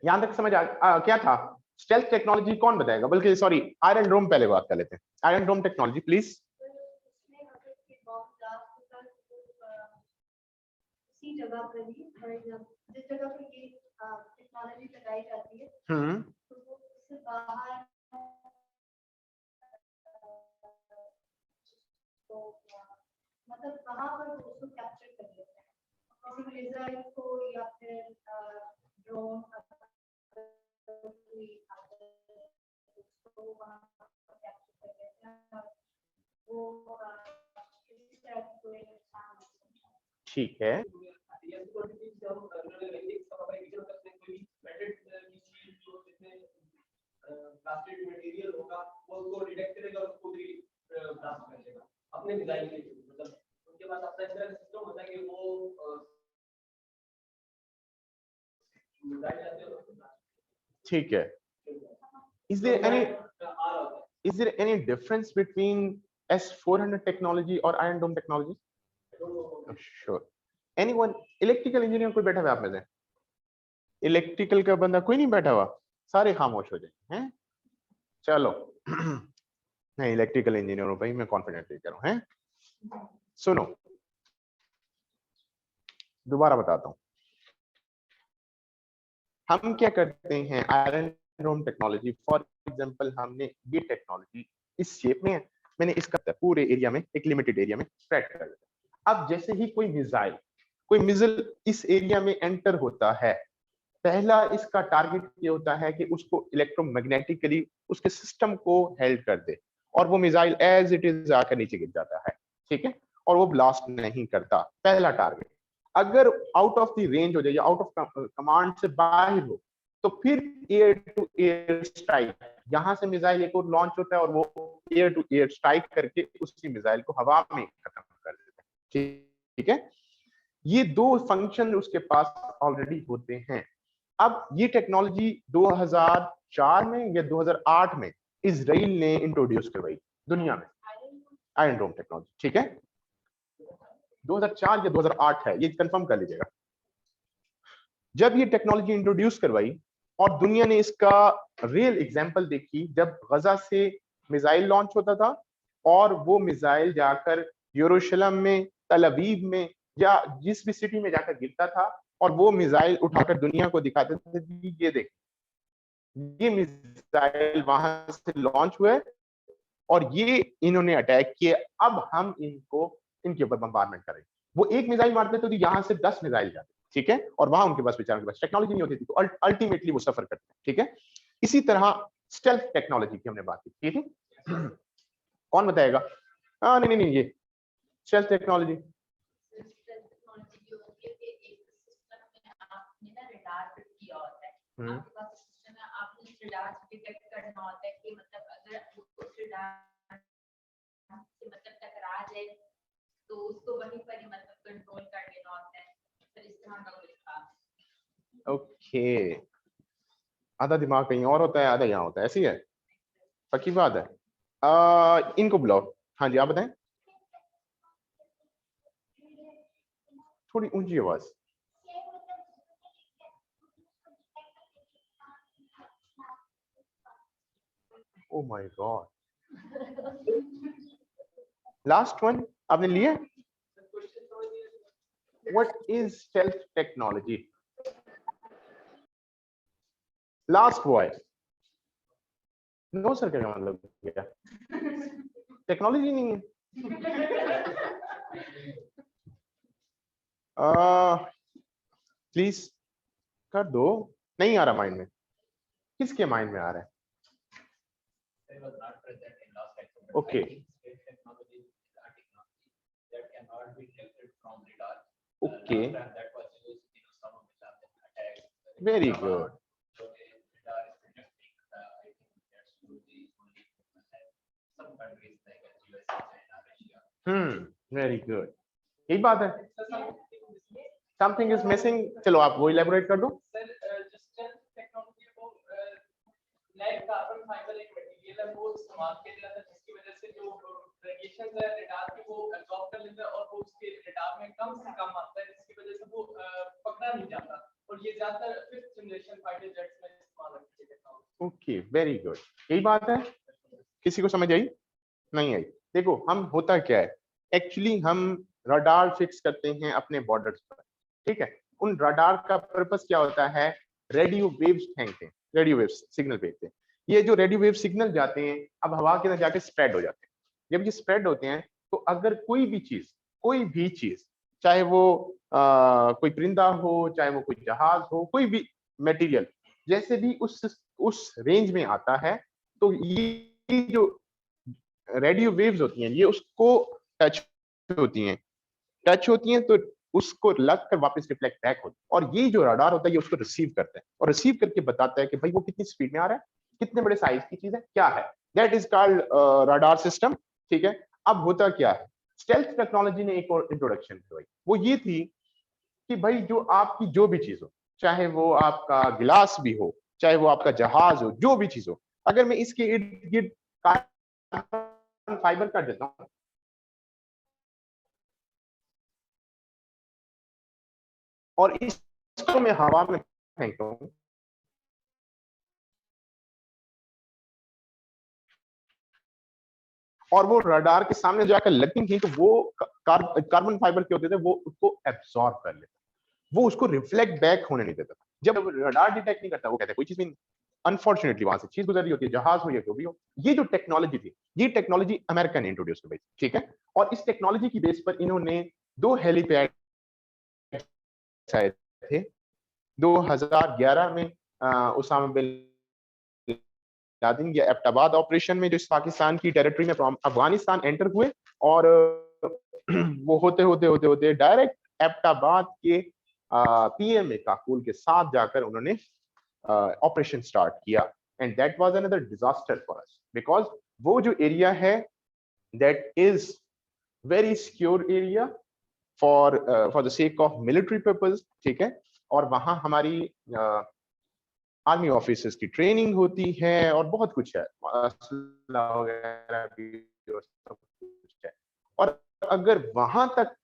यहां तक समझ क्या था? स्टेल्थ टेक्नोलॉजी कौन बताएगा? बल्कि सॉरी, आयरन डोम पहले बात कर लेते हैं। Iron dome technology please. जगह पर ही, जिस जगह पर ये टेक्नोलॉजी लगाई जाती है, तो वो उससे बाहर तो मतलब वहां पर उसको कैप्चर कर लेते हैं, किसी मिसाइल को या फिर ड्रोन को वहां पर कैप्चर कर लेते हैं, वो इस तरह की कोई नुकसान नहीं। ठीक है, प्लास्टिक मटेरियल होगा वो उसको डिटेक्ट करेगा और उसको भी ब्लास्ट कर देगा अपने डिजाइन के लिए। मतलब उनके पास अपना इस तरह का सिस्टम होता है कि वो ठीक है। Is there any difference between S400 technology और Iron Dome technology? Sure. Anyone? Electrical engineer कोई बैठा हुआ आप में से? इलेक्ट्रिकल का बंदा कोई नहीं बैठा हुआ? सारे खामोश हो जाए हैं? चलो। नहीं, इलेक्ट्रिकल इंजीनियर हूं भाई, मैं कॉन्फिडेंटली कह रहा हूं, हैं? सुनो, दोबारा बताता हूं। हम क्या करते हैं, iron dome technology for example, हमने ये टेक्नोलॉजी इस शेप में है, मैंने इसका पूरे एरिया में, एक लिमिटेड एरिया में स्प्रेड कर दिया। अब जैसे ही कोई मिसाइल इस एरिया में एंटर होता है, पहला इसका टारगेट ये होता है कि उसको इलेक्ट्रोमैग्नेटिकली उसके सिस्टम को हेल्ड कर दे और वो मिसाइल एज इट इज आकर नीचे गिर जाता है, ठीक है, और वो ब्लास्ट नहीं करता, पहला टारगेट। अगर आउट ऑफ द रेंज हो जाए या आउट ऑफ कमांड से बाहर हो, तो फिर एयर टू एयर स्ट्राइक, यहां से मिसाइल एक और लॉन्च होता है और वो एयर टू एयर स्ट्राइक करके उसी मिसाइल को हवा में खत्म कर देता है, ठीक है। ये दो फंक्शन उसके पास ऑलरेडी होते हैं। अब ये टेक्नोलॉजी 2004 में या 2008 में इजराइल ने इंट्रोड्यूस करवाई दुनिया में, आयरन डोम टेक्नोलॉजी, ठीक है। 2004 या 2008 है, ये कंफर्म कर लीजिएगा। जब ये टेक्नोलॉजी इंट्रोड्यूस करवाई और दुनिया ने इसका रियल एग्जांपल देखी, जब गजा से मिसाइल लॉन्च होता था और वो मिसाइल जाकर यरूशलेम में, तल अवीव में या जिस भी सिटी में जाकर गिरता था और वो मिसाइल उठाकर दुनिया को दिखाते थे, ये देख, ये मिसाइल वहां से लॉन्च हुए और ये इन्होंने अटैक किए, अब हम इनके ऊपर बम्बारमेंट करें। वो एक मिसाइल मारते तो यहाँ से 10 मिसाइल जाते, ठीक है, और वहां उनके पास बेचारों के पास टेक्नोलॉजी नहीं होती थी, तो अल्टीमेटली वो सफर करते हैं, ठीक है। इसी तरह स्टेल्थ टेक्नोलॉजी की हमने बात की थी, कौन बताएगा? नहीं, ये स्टेल्थ टेक्नोलॉजी टकरा जाए तो उसको वहीं पर ही मतलब कंट्रोल कर लेना होता है, फिर इस तरह का कुछ था। ओके, आधा दिमाग कहीं और होता है, आधा यहाँ होता है, ऐसी है, पक्की बात है। इनको बुलाओ। हाँ जी, आप बताएं, थोड़ी ऊंची आवाज। Oh my god, last one आपने लिए? What is stealth technology? Last boy. No sir, क्या मतलब क्या? टेक्नोलॉजी नहीं है। प्लीज कर दो, नहीं आ रहा माइंड में। किसके माइंड में आ रहा है? Okay, okay, very good. Very good, यही बात है। समथिंग इज मिसिंग, चलो आप वो इलेबोरेट कर दो। कार्बन फाइबर एक मटेरियल है, वो इस्तेमाल किया जाता है जिसकी वजह से जो रेडिएशन है रडार की वो एब्जॉर्ब कर लेता है और वो उसके रडार में कम से कम आता है, जिसकी वजह से वो पकड़ा नहीं जाता, और ये ज्यादातर 5th जनरेशन फाइटर जेट्स में इस्तेमाल होती है। ओके, वेरी गुड, यही बात है। किसी को समझ आई? नहीं आई? देखो, हम होता क्या है, एक्चुअली हम रडार फिक्स करते हैं अपने बॉर्डर्स पर, ठीक है। उन रडार का पर्पस क्या होता है? रेडियो वेव्स फेंकते हैं, रेडियो वेव्स सिग्नल भेजते हैं। ये जो रेडियो वेव सिग्नल जाते हैं, अब हवा के अंदर जाके स्प्रेड हो जाते हैं। जब ये स्प्रेड होते हैं तो अगर कोई भी चीज, चाहे वो कोई परिंदा हो, चाहे वो कोई जहाज हो, कोई भी मटेरियल जैसे भी उस रेंज में आता है, तो ये जो रेडियो वेव्स होती हैं ये उसको टच होती हैं तो उसको लग कर वापस रिफ्लेक्ट बैक होती है, और ये जो रडार होता है ये उसको रिसीव करता है और रिसीव करके बताता है कि भाई वो कितनी स्पीड में आ रहा है, कितने बड़े साइज की चीज है, क्या है। That is called radar system, ठीक है। अब होता क्या है, स्टेल्थ टेक्नोलॉजी ने एक और इंट्रोडक्शन करवाई, वो ये थी कि भाई जो आपकी जो भी चीज हो, चाहे वो आपका गिलास भी हो, चाहे वो आपका जहाज हो, जो भी चीज हो, अगर मैं इसके इर्द गिर्द कार्बन फाइबर कर देता हूँ और इसको मैं हवा में फेंकता हूँ, और वो रडार के सामने जाकर लगती थी, तो वो कार्बन फाइबर के होते थे, वो उसको एब्सॉर्ब कर लेता, वो उसको रिफ्लेक्ट बैक होने नहीं देता। जब रडार डिटेक्ट नहीं करता, वो कहता है कोई चीज भी, अनफॉर्चुनेटली वहां से चीज गुजर रही होती है, जहाज हो या जो भी हो। ये जो टेक्नोलॉजी थी, ये टेक्नोलॉजी अमेरिका ने इंट्रोड्यूस करवाई, ठीक है। और इस टेक्नोलॉजी की बेस पर इन्होंने 2 हेलीपैड थे 2011 में, उसामा बिन लादेन या एबटाबाद ऑपरेशन में, जो इस पाकिस्तान की टेरिटरी में अफगानिस्तान एंटर हुए, और वो होते डायरेक्ट एबटाबाद के पीएमए काकुल के साथ जाकर उन्होंने ऑपरेशन स्टार्ट किया, and that was another disaster for us, because वो जो एरिया है that is very secure area, for the sake of military purpose, ठीक है। और वहां हमारी आर्मी ऑफिसर्स की ट्रेनिंग होती है और बहुत कुछ है, वगैरह भी और सब कुछ है। और अगर वहां तक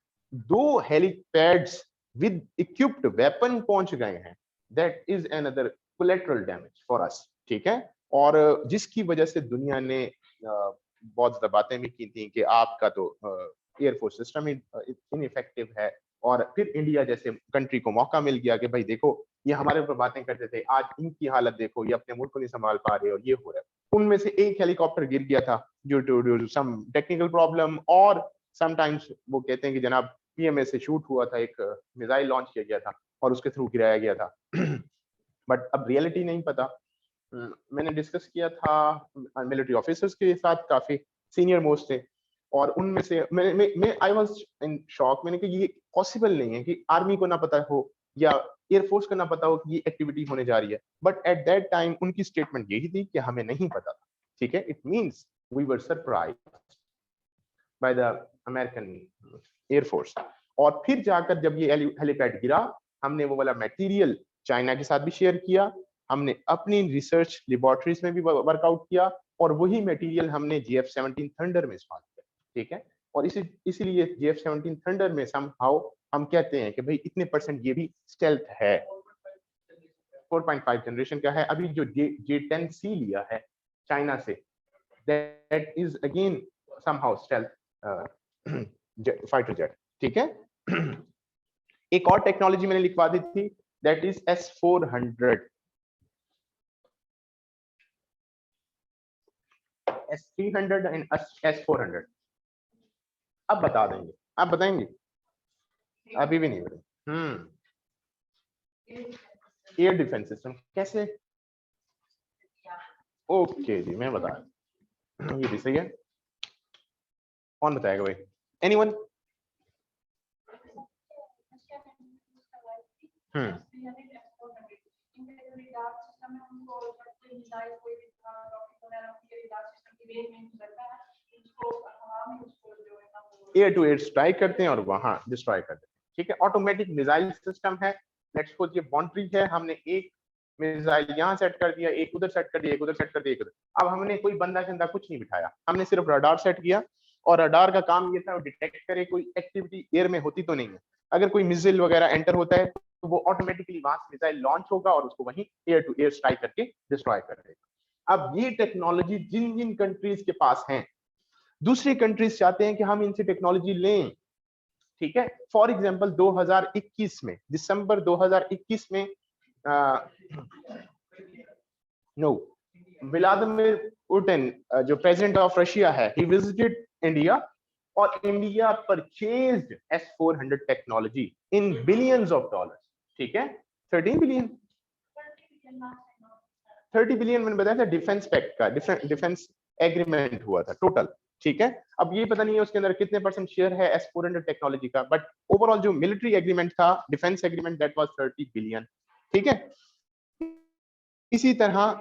2 हेलीपैड्स विद इक्विप्ड वेपन पहुंच गए हैं, that is another collateral damage for us, ठीक है। और जिसकी वजह से दुनिया ने बहुत ज्यादा बातें भी की थी कि आपका तो एयरफोर्स सिस्टम ही इनइफेक्टिव है। और फिर इंडिया जैसे कंट्री को मौका मिल गया कि भाई देखो, ये हमारे ऊपर बातें करते थे, आज इनकी हालत देखो, ये अपने मुल्क को नहीं संभाल पा रहे और ये हो रहा है। उनमें से एक हेलीकॉप्टर गिर गया था due to some technical problem, और समटाइम्स वो कहते हैं कि जनाब पीएमए से शूट हुआ था, एक मिसाइल लॉन्च किया गया था और उसके थ्रू गिराया गया था। बट अब रियलिटी नहीं पता। मैंने डिस्कस किया था मिलिट्री ऑफिसर्स के साथ, काफी सीनियर मोस्ट थे, और उनमें से मैं आई वाज इन शॉक। मैंने कहा ये पॉसिबल नहीं है कि आर्मी को ना पता हो या एयरफोर्स को ना पता हो कि ये एक्टिविटी होने जा रही है। बट एट दैट टाइम उनकी स्टेटमेंट यही थी कि हमें नहीं पता था, ठीक है। It means we were surprised by the American air force. और फिर जाकर जब ये हेलीपैड गिरा, हमने वो वाला मटेरियल चाइना के साथ भी शेयर किया, हमने अपनी रिसर्च लेबोरेटरीज में भी वर्कआउट किया, और वही मटेरियल हमने GF-17 थंडर में इस्तेमाल किया, ठीक है। और इसीलिए GF-17 थंडर में समहाउ हम कहते हैं कि भाई इतने परसेंट ये भी स्टेल्थ है। 4.5 जनरेशन का है। अभी जो J-10C लिया है चाइना से, that is again somehow stealth fighter jet, ठीक है। एक और टेक्नोलॉजी मैंने लिखवा दी थी, that is S-400, S-300 and S-400। अब बता देंगे, आप बताएंगे? अभी भी नहीं बताए। एयर डिफेंस सिस्टम कैसे? ओके जी, मैं बता, ये भी सही है। कौन बताएगा भाई? Anyone? Air to air strike करते हैं और वहां डिस्ट्रॉय करते हैं, ठीक है। ऑटोमेटिक मिसाइल सिस्टम है। लेट्स सपोज ये बाउंड्री है, हमने एक मिसाइल यहाँ सेट कर दिया, एक उधर सेट कर दिया, एक उधर सेट कर दिया, एक उधर। अब हमने कोई बंदा के अंदर कुछ नहीं बिठाया, हमने सिर्फ रडार सेट किया, और रडार का काम ये था डिटेक्ट करे कोई एक्टिविटी एयर में होती तो नहीं है। अगर कोई मिसाइल वगैरह एंटर होता है तो वो ऑटोमेटिकली वहां से मिसाइल लॉन्च होगा और उसको वहीं एयर टू एयर स्ट्राइक करके डिस्ट्रॉय कर देगा। अब ये टेक्नोलॉजी जिन जिन कंट्रीज के पास है, दूसरी कंट्रीज चाहते हैं कि हम इनसे टेक्नोलॉजी लें, ठीक है। फॉर एग्जांपल 2021 में, दिसंबर 2021 में व्लादिमीर पुतिन जो प्रेसिडेंट ऑफ रशिया है, ही विजिटेड इंडिया, और India purchased S-400 technology in billions of dollars, ठीक है। 13 बिलियन 30 बिलियन मैंने बताया था डिफेंस पैक्ट का, डिफेंस एग्रीमेंट हुआ था टोटल, ठीक है। अब ये पता नहीं है उसके अंदर कितने परसेंट शेयर है S-400 टेक्नोलॉजी का, बट ओवरऑल जो मिलिट्री एग्रीमेंट था, defence agreement, that was 30 billion, ठीक है। इसी तरह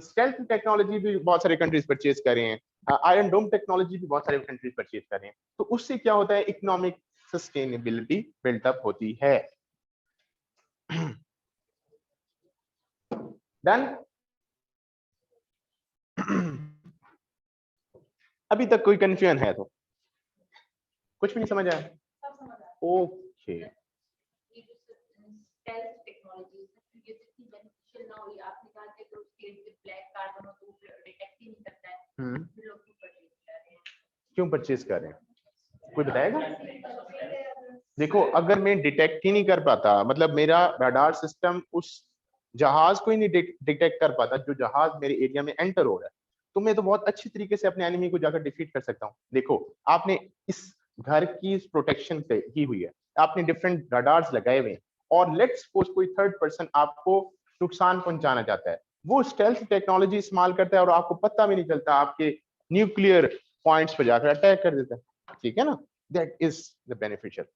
स्टेल्थ टेक्नोलॉजी भी बहुत सारे कंट्रीज परचेज कर रहे हैं, आयरन डोम टेक्नोलॉजी भी बहुत सारे कंट्रीज परचेज कर रहे हैं। तो उससे क्या होता है, इकोनॉमिक सस्टेनेबिलिटी बिल्टअप होती है। डन? अभी तक कोई कंफ्यूजन है तो? कुछ भी नहीं समझ आया? ओके, क्यों परचेज कर रहे हैं, कोई बताएगा? देखो, अगर मैं डिटेक्ट ही नहीं कर पाता, मतलब मेरा रडार सिस्टम उस जहाज को ही नहीं डिटेक्ट कर पाता जो जहाज मेरे एरिया में एंटर हो रहा है, तो मैं तो बहुत अच्छी तरीके से अपने एनिमी को जाकर डिफीट कर सकता हूँ। देखो, आपने इस घर की प्रोटेक्शन की हुई है, आपने डिफरेंट रडार्स लगाए हुए हैं, और लेट्स सपोज कोई थर्ड पर्सन आपको नुकसान पहुंचाना चाहता है, वो स्टेल्थ टेक्नोलॉजी इस्तेमाल करता है और आपको पता भी नहीं चलता, आपके न्यूक्लियर पॉइंट्स पर जाकर अटैक कर देता है, ठीक है ना। दैट इज द बेनिफिशियल,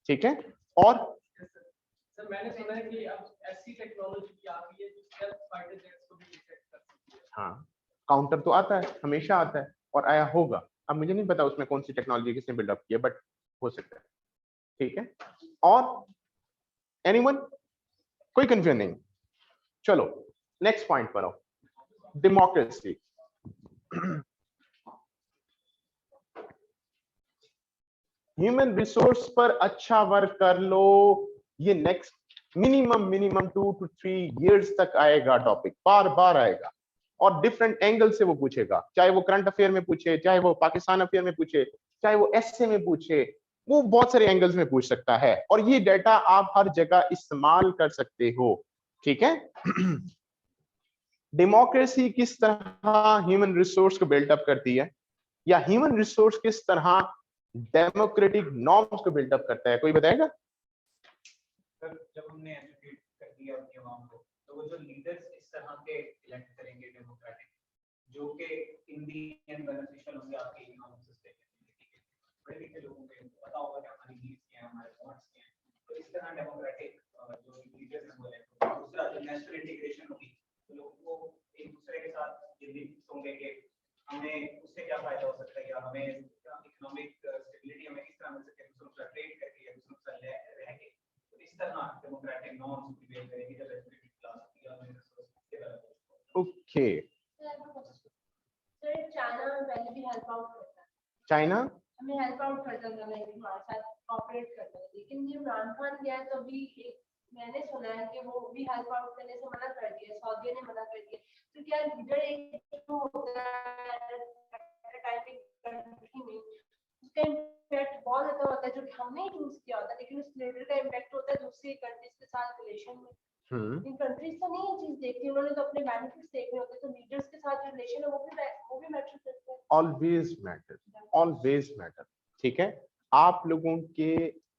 ठीक है। और सर मैंने सुना है कि अब ऐसी टेक्नोलॉजी भी आ गई है जो स्टेल्थ फाइटर जेट्स को भी डिटेक्ट कर सकती है। हाँ, काउंटर तो आता है, हमेशा आता है और आया होगा। अब मुझे नहीं पता उसमें कौन सी टेक्नोलॉजी किसने बिल्डअप की है, बट हो सकता है, ठीक है। और एनीवन, कोई कंफ्यूजन नहीं। चलो नेक्स्ट पॉइंट पर आओ, डेमोक्रेसी। ह्यूमन रिसोर्स पर अच्छा वर्क कर लो, ये नेक्स्ट मिनिमम 2 to 3 years तक आएगा टॉपिक, बार बार आएगा और डिफरेंट एंगल से वो पूछेगा, चाहे वो करंट अफेयर में पूछे, चाहे वो पाकिस्तान अफेयर में पूछे, चाहे वो एसए में पूछे, वो बहुत सारे एंगल्स में पूछ सकता है और ये डाटा आप हर जगह इस्तेमाल कर सकते हो, ठीक है। डेमोक्रेसी किस तरह ह्यूमन रिसोर्स को बिल्डअप करती है, या ह्यूमन रिसोर्स किस तरह डेमोक्रेटिक नॉर्म्स को बिल्डअप करता है, कोई बताएगा? सर जब हमने एजुकेट कर दिया अपनी आवाम को, तो वो जो लीडर्स इस तरह के इलेक्ट करेंगे डेमोक्रेटिक, जो कि इन दी एंड बेनिफिशियल होंगे आपके इकोनॉमिक सिस्टम में, ठीक है। बड़े लिखे लोगों को पता होगा कि हमारी नीड्स क्या हैं, हमारे वांट्स क्या हैं, तो इस तरह डेमोक्रेटिक जो लीडर्स हैं वो इलेक्ट होंगे। दूसरा जो नेशनल इंटीग्रेशन होगी, तो लोगों को एक दूसरे के साथ ये लिंक्स होंगे कि हमें उससे क्या फायदा हो सकता है, या हमें इकोनॉमिक स्टेबिलिटी हमें किस तरह मिल सकती है, दूसरों के साथ ट्रेड करके या दूसरों के साथ रह के। तो इस तरह डेमोक्रेटिक नॉर्म्स प्रिवेल करेंगे जब एजुकेटेड क्लास या ओके। सर चाइना में पहले भी हेल्प आउट करता है, चाइना हमें हेल्प आउट करता था, मैं हमारे साथ कोऑपरेट करता था, लेकिन ये इमरान खान गया तो भी मैंने सुना है कि वो भी हेल्प आउट करने से मना कर दिया, सऊदी ने मना कर दिया। तो क्या लीडर एक जो होता है टाइपिंग कंट्री में, उसका इम्पैक्ट बहुत ज्यादा होता है जो कि हमने चूज किया होता है, लेकिन उस लीडर का इम्पैक्ट होता है दूसरी कंट्रीज के साथ रिलेशन में। इन कंट्रीज तो नहीं ये चीज देखती, उन्होंने तो अपने बेनिफिट्स देखने होते हैं, तो लीडर्स के साथ जो रिलेशन है वो भी मैटर करता है। ऑलवेज मैटर, ठीक है। आप लोगों के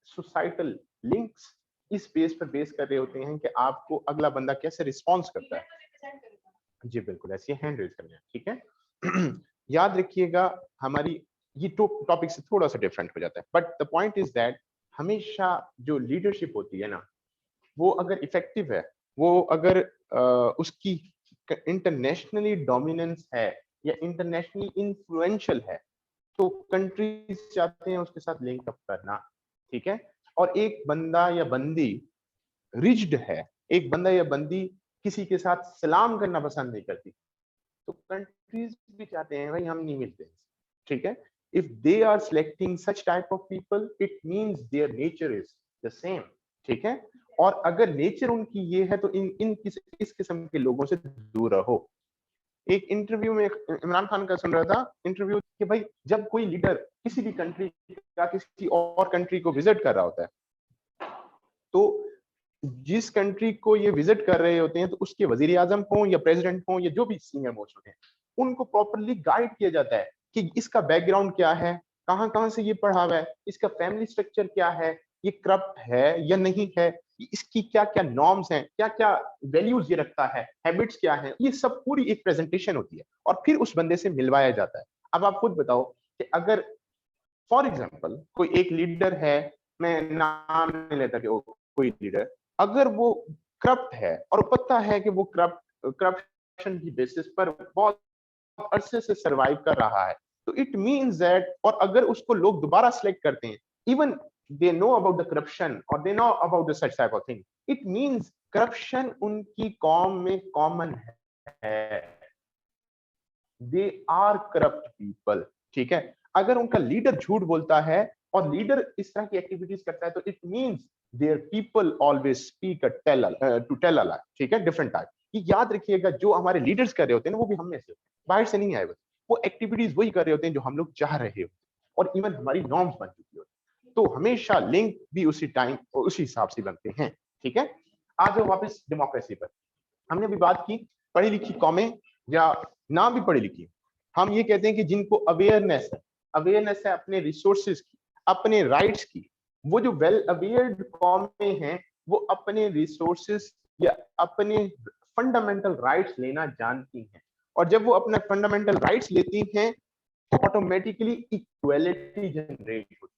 सोसाइटल लिंक्स इस बेस पर बेस कर रहे होते हैं कि आपको अगला बंदा कैसे रिस्पॉन्स करता है। जी बिल्कुल, ऐसे हैंड रेज करना है, ठीक है। याद रखिएगा, हमारी ये टॉपिक से थोड़ा सा डिफरेंट हो जाता है, but the point is that हमेशा जो लीडरशिप होती है ना, वो अगर इफेक्टिव है, वो अगर उसकी इंटरनेशनली डोमिनेंस है या इंटरनेशनली इन्फ्लुएंशियल है, तो कंट्रीज चाहते हैं उसके साथ लिंक अप करना, ठीक है। और एक बंदा या बंदी रिज्ड है, एक बंदा या बंदी किसी के साथ सलाम करना पसंद नहीं करती, तो कंट्रीज भी चाहते हैं भाई हम नहीं मिलते, ठीक है। If they are selecting such type of people, it means their nature is the same, ठीक है। और अगर नेचर उनकी ये है तो इस किस्म के लोगों से दूर रहो। एक इंटरव्यू में इमरान खान का सुन रहा था इंटरव्यू कि भाई जब कोई लीडर किसी भी कंट्री का किसी और कंट्री को विजिट कर रहा होता है, तो जिस कंट्री को ये विजिट कर रहे होते हैं, तो उसके वजीर आजम हो या प्रेसिडेंट हो या जो भी सीनियर मोस्ट होते हैं, उनको प्रॉपर्ली गाइड किया जाता है कि इसका बैकग्राउंड क्या है, कहां से ये पढ़ा हुआ है, इसका फैमिली स्ट्रक्चर क्या है, ये करप्ट है या नहीं है, इसकी क्या क्या नॉर्म्स हैं, क्या क्या वैल्यूज ये रखता है, हैबिट्स क्या हैं, ये सब पूरी एक प्रेजेंटेशन होती है और फिर उस बंदे से मिलवाया जाता है। अब आप खुद बताओ कि अगर फॉर एग्जांपल कोई एक लीडर है, मैं नाम नहीं लेता कि कोई लीडर, अगर वो करप्ट है और पता है कि वो करप्शन की बेसिस पर बहुत अरसे से सरवाइव कर रहा है, तो इट मींस दैट, और अगर उसको लोग दोबारा सिलेक्ट करते हैं, even they know about the corruption or they know about the such type of thing, it means corruption उनकी कौम में कॉमन है, they are corrupt people, ठीक है। अगर उनका लीडर झूठ बोलता है और लीडर इस तरह की एक्टिविटीज करता है, तो it means their people always speak to tell a lie, ठीक है, डिफरेंट टाइप। ये याद रखिएगा, जो हमारे लीडर्स कर रहे होते हैं ना, वो भी हम में से, बाहर से नहीं आए, वो एक्टिविटीज वही कर रहे होते हैं जो हम लोग चाह रहे होते हैं और इवन हमारी नॉर्म्स बन चुकी होती है, तो हमेशा लिंक भी उसी टाइम और उसी हिसाब से बनते हैं, ठीक है। आ जाओ वापस डेमोक्रेसी पर। हमने अभी बात की पढ़ी लिखी कौमें या ना भी पढ़ी लिखी, हम ये कहते हैं कि जिनको अवेयरनेस है अपने रिसोर्सेज की, अपने राइट्स की, वो जो वेल अवेयर्ड कौमें हैं, वो अपने रिसोर्सेज या अपने फंडामेंटल राइट्स लेना जानती हैं, और जब वो अपने फंडामेंटल राइट्स लेती हैं तो ऑटोमेटिकली इक्वालिटी जनरेट होती है,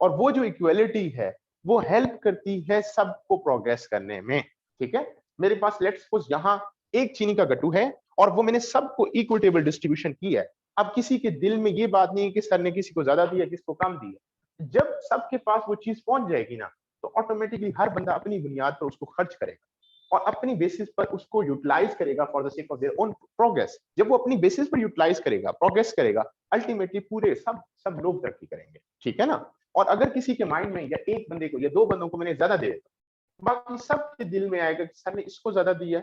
और वो जो इक्वालिटी है वो हेल्प करती है सबको प्रोग्रेस करने में, ठीक है। मेरे पास लेट्स सपोज यहाँ एक चीनी का गट्टू है और वो मैंने सबको इक्विटेबल डिस्ट्रीब्यूशन की है। अब किसी के दिल में ये बात नहीं है कि सर ने किसी को ज्यादा दिया किसको कम दिया, जब सबके पास वो चीज पहुंच जाएगी ना, तो ऑटोमेटिकली हर बंदा अपनी बुनियाद पर उसको खर्च करेगा और अपनी बेसिस पर उसको यूटिलाइज करेगा for the sake of their own progress. जब वो अपनी बेसिस पर यूटिलाइज करेगा, प्रोग्रेस करेगा, अल्टीमेटली पूरे सब लोग तरक्की करेंगे, ठीक है ना। और अगर किसी के माइंड में या एक बंदे को या दो बंदों को मैंने ज्यादा दे दिया, बाकी सबके दिल में आएगा कि सर ने इसको ज्यादा दिया,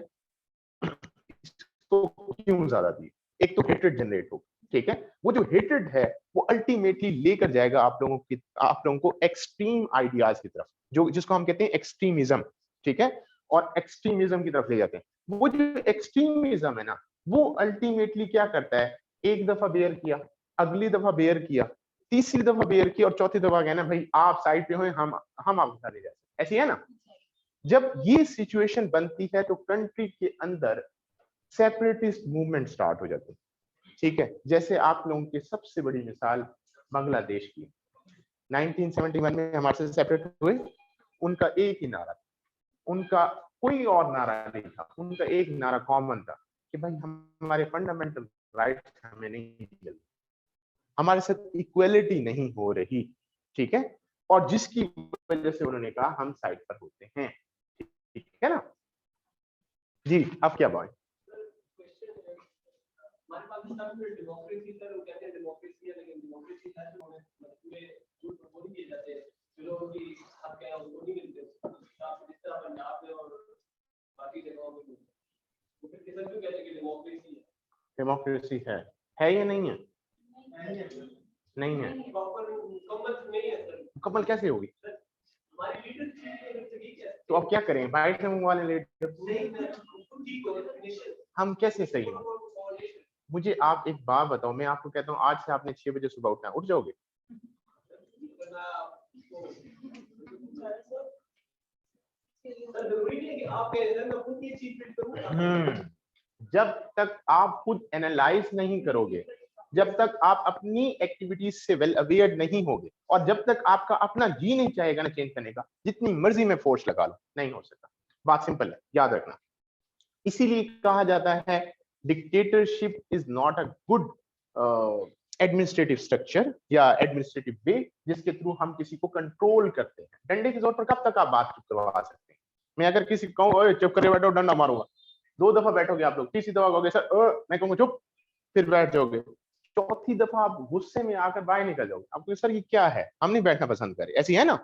इसको क्यों ज्यादा दिया, एक तो हेट्रेड जनरेट होगा, ठीक है। वो जो हेट्रेड है वो अल्टीमेटली लेकर जाएगा आप लोगों को एक्सट्रीम आइडियाज की तरफ, जो जिसको हम कहते हैं एक्सट्रीमिज्म, ठीक है। और एक्सट्रीमिज्म की तरफ ले जाते हैं। वो जो एक्सट्रीमिज्म है ना, वो अल्टीमेटली क्या करता है, एक दफा बेयर किया, अगली दफा बेयर किया, तीसरी दफा बेयर किया और चौथी दफा कहना भाई आप साइड पे हो, हम आपके साथ नहीं जा सकते, ऐसी है ना। जब ये सिचुएशन बनती है तो कंट्री के अंदर सेपरेटिस्ट मूवमेंट स्टार्ट हो जाती है, ठीक है। जैसे आप लोगों की सबसे बड़ी मिसाल बांग्लादेश की, 1971 में हमारे से सेपरेट हुए, उनका एक ही नारा था, उनका कोई और नारा नहीं था, उनका एक नारा कॉमन था कि भाई हमारे फंडामेंटल राइट्स हमें नहीं मिल रही, हमारे साथ इक्वलिटी नहीं हो रही, ठीक है। और जिसकी वजह से उन्होंने कहा हम साइड पर होते हैं, ठीक है ना जी। अब क्या बात, हमारे पाकिस्तान में डेमोक्रेसी सर, वो कहते हैं डेमोक्रेसी है, लेकिन डेमोक्रेसी है तो पूरे झूठ वो नहीं किए जाते, जो लोगों की हक है उनको नहीं मिलते, आप जिस तरह पंजाब में और बाकी जगहों में मिलते, वो फिर किसान क्यों कहते हैं कि डेमोक्रेसी है? डेमोक्रेसी है या नहीं है? नहीं है, प्रॉपर मुकम्मल नहीं है सर। मुकम्मल कैसे होगी? हमारे लीडर ठीक है, तो अब क्या करें, वाइट से मुंह वाले लीडर, ठीक हो, हम कैसे सही हो? मुझे आप एक बात बताओ, मैं आपको कहता हूँ आज से आपने 6 बजे सुबह उठना है, उठ जाओगे? जब तक आप खुद एनालाइज नहीं करोगे, जब तक आप अपनी एक्टिविटीज से वेल अवेयर नहीं होगे, और जब तक आपका अपना जी नहीं चाहेगा ना चेंज करने का, जितनी मर्जी में फोर्स लगा लो नहीं हो सकता। बात सिंपल है, याद रखना। इसीलिए कहा जाता है dictatorship is not a good administrative structure या एडमिनिस्ट्रेटिव वे जिसके थ्रू हम किसी को कंट्रोल करते हैं। डंडे के जोर पर कब तक आप बात चुप करवा सकते हैं? मैं अगर किसी को कहूँ चुप करके बैठो, डंडा मारूंगा, 2 दफा बैठोगे आप लोग, तीसरी दफा कहोगे सर मैं कहूँगा चुप, फिर बैठ जाओगे, चौथी दफा आप गुस्से में आकर बाहर निकल जाओगे, आपको सर ये क्या है, हम नहीं बैठना पसंद करें, ऐसी है ना।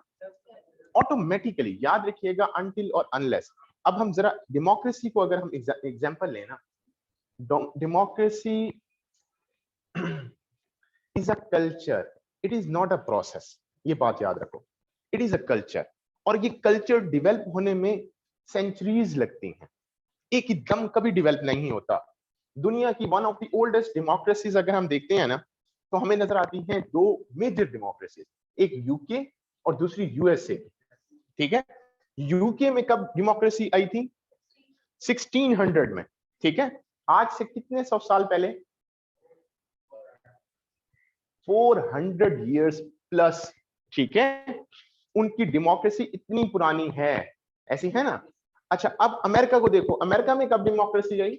ऑटोमेटिकली याद रखिएगा, अनटिल और अनलेस। अब हम जरा डेमोक्रेसी को अगर हम एग्जांपल लेना, democracy is a culture, it is not a process, ये बात याद रखो, इट इज अ कल्चर। और ये कल्चर डेवलप होने में सेंचुरीज लगती हैं, एक ही दम कभी डेवलप नहीं होता। दुनिया की one of the oldest democracies अगर हम देखते हैं ना, तो हमें नजर आती हैं 2 मेजर डेमोक्रेसीज, एक यूके और दूसरी यूएसए, ठीक है। यूके में कब डेमोक्रेसी आई थी? 1600 में, ठीक है। आज से कितने 100 साल पहले? 400 इयर्स प्लस, ठीक है। उनकी डेमोक्रेसी इतनी पुरानी है, ऐसी है ना। अच्छा, अब अमेरिका को देखो, अमेरिका में कब डेमोक्रेसी आई?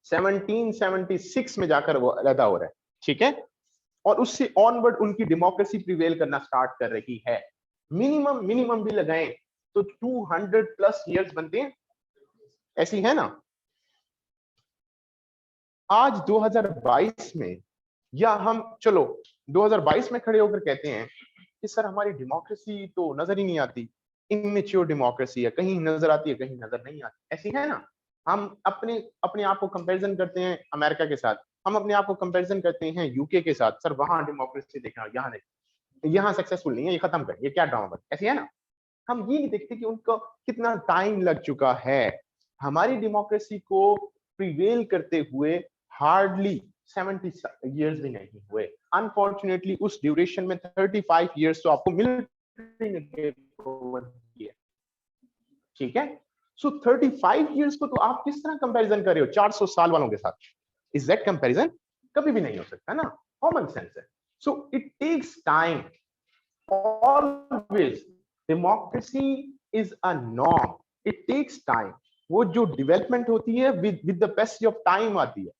1776 में जाकर वो पैदा हो रहा है, ठीक है। और उससे ऑनवर्ड उनकी डेमोक्रेसी प्रिवेल करना स्टार्ट कर रही है। मिनिमम भी लगाएं तो 200 प्लस इयर्स बनते हैं, ऐसी है ना। आज 2022 में, या हम चलो 2022 में खड़े होकर कहते हैं कि सर हमारी डेमोक्रेसी तो नजर ही नहीं आती, इमेच्योर डेमोक्रेसी है, कहीं नजर आती है कहीं नजर नहीं आती, ऐसी है ना। हम अपने आप को कंपैरिजन करते हैं अमेरिका के साथ, हम अपने आप को कंपैरिजन करते हैं यूके के साथ, सर वहां डेमोक्रेसी देखा, यहाँ नहीं, यहाँ सक्सेसफुल नहीं है, ये खत्म कर, ये क्या ड्रामा बन, ऐसी है ना। हम ये नहीं देखते कि उनको कितना टाइम लग चुका है। हमारी डेमोक्रेसी को प्रिवेल करते हुए हार्डली 70 इयर्स भी नहीं हुए। अनफॉर्चुनेटली उस ड्यूरेशन में 35 इयर्स तो आपको मिलिट्री ने किया, ठीक है। सो 35 इयर्स को तो आप किस तरह कंपैरिजन कर रहे हो 400 साल वालों के साथ? Is that comparison? कभी भी नहीं हो सकता ना, कॉमन सेंस है। So it takes time, always democracy is a norm, it takes time. वो जो डेवलपमेंट होती है with the passage of time आती है।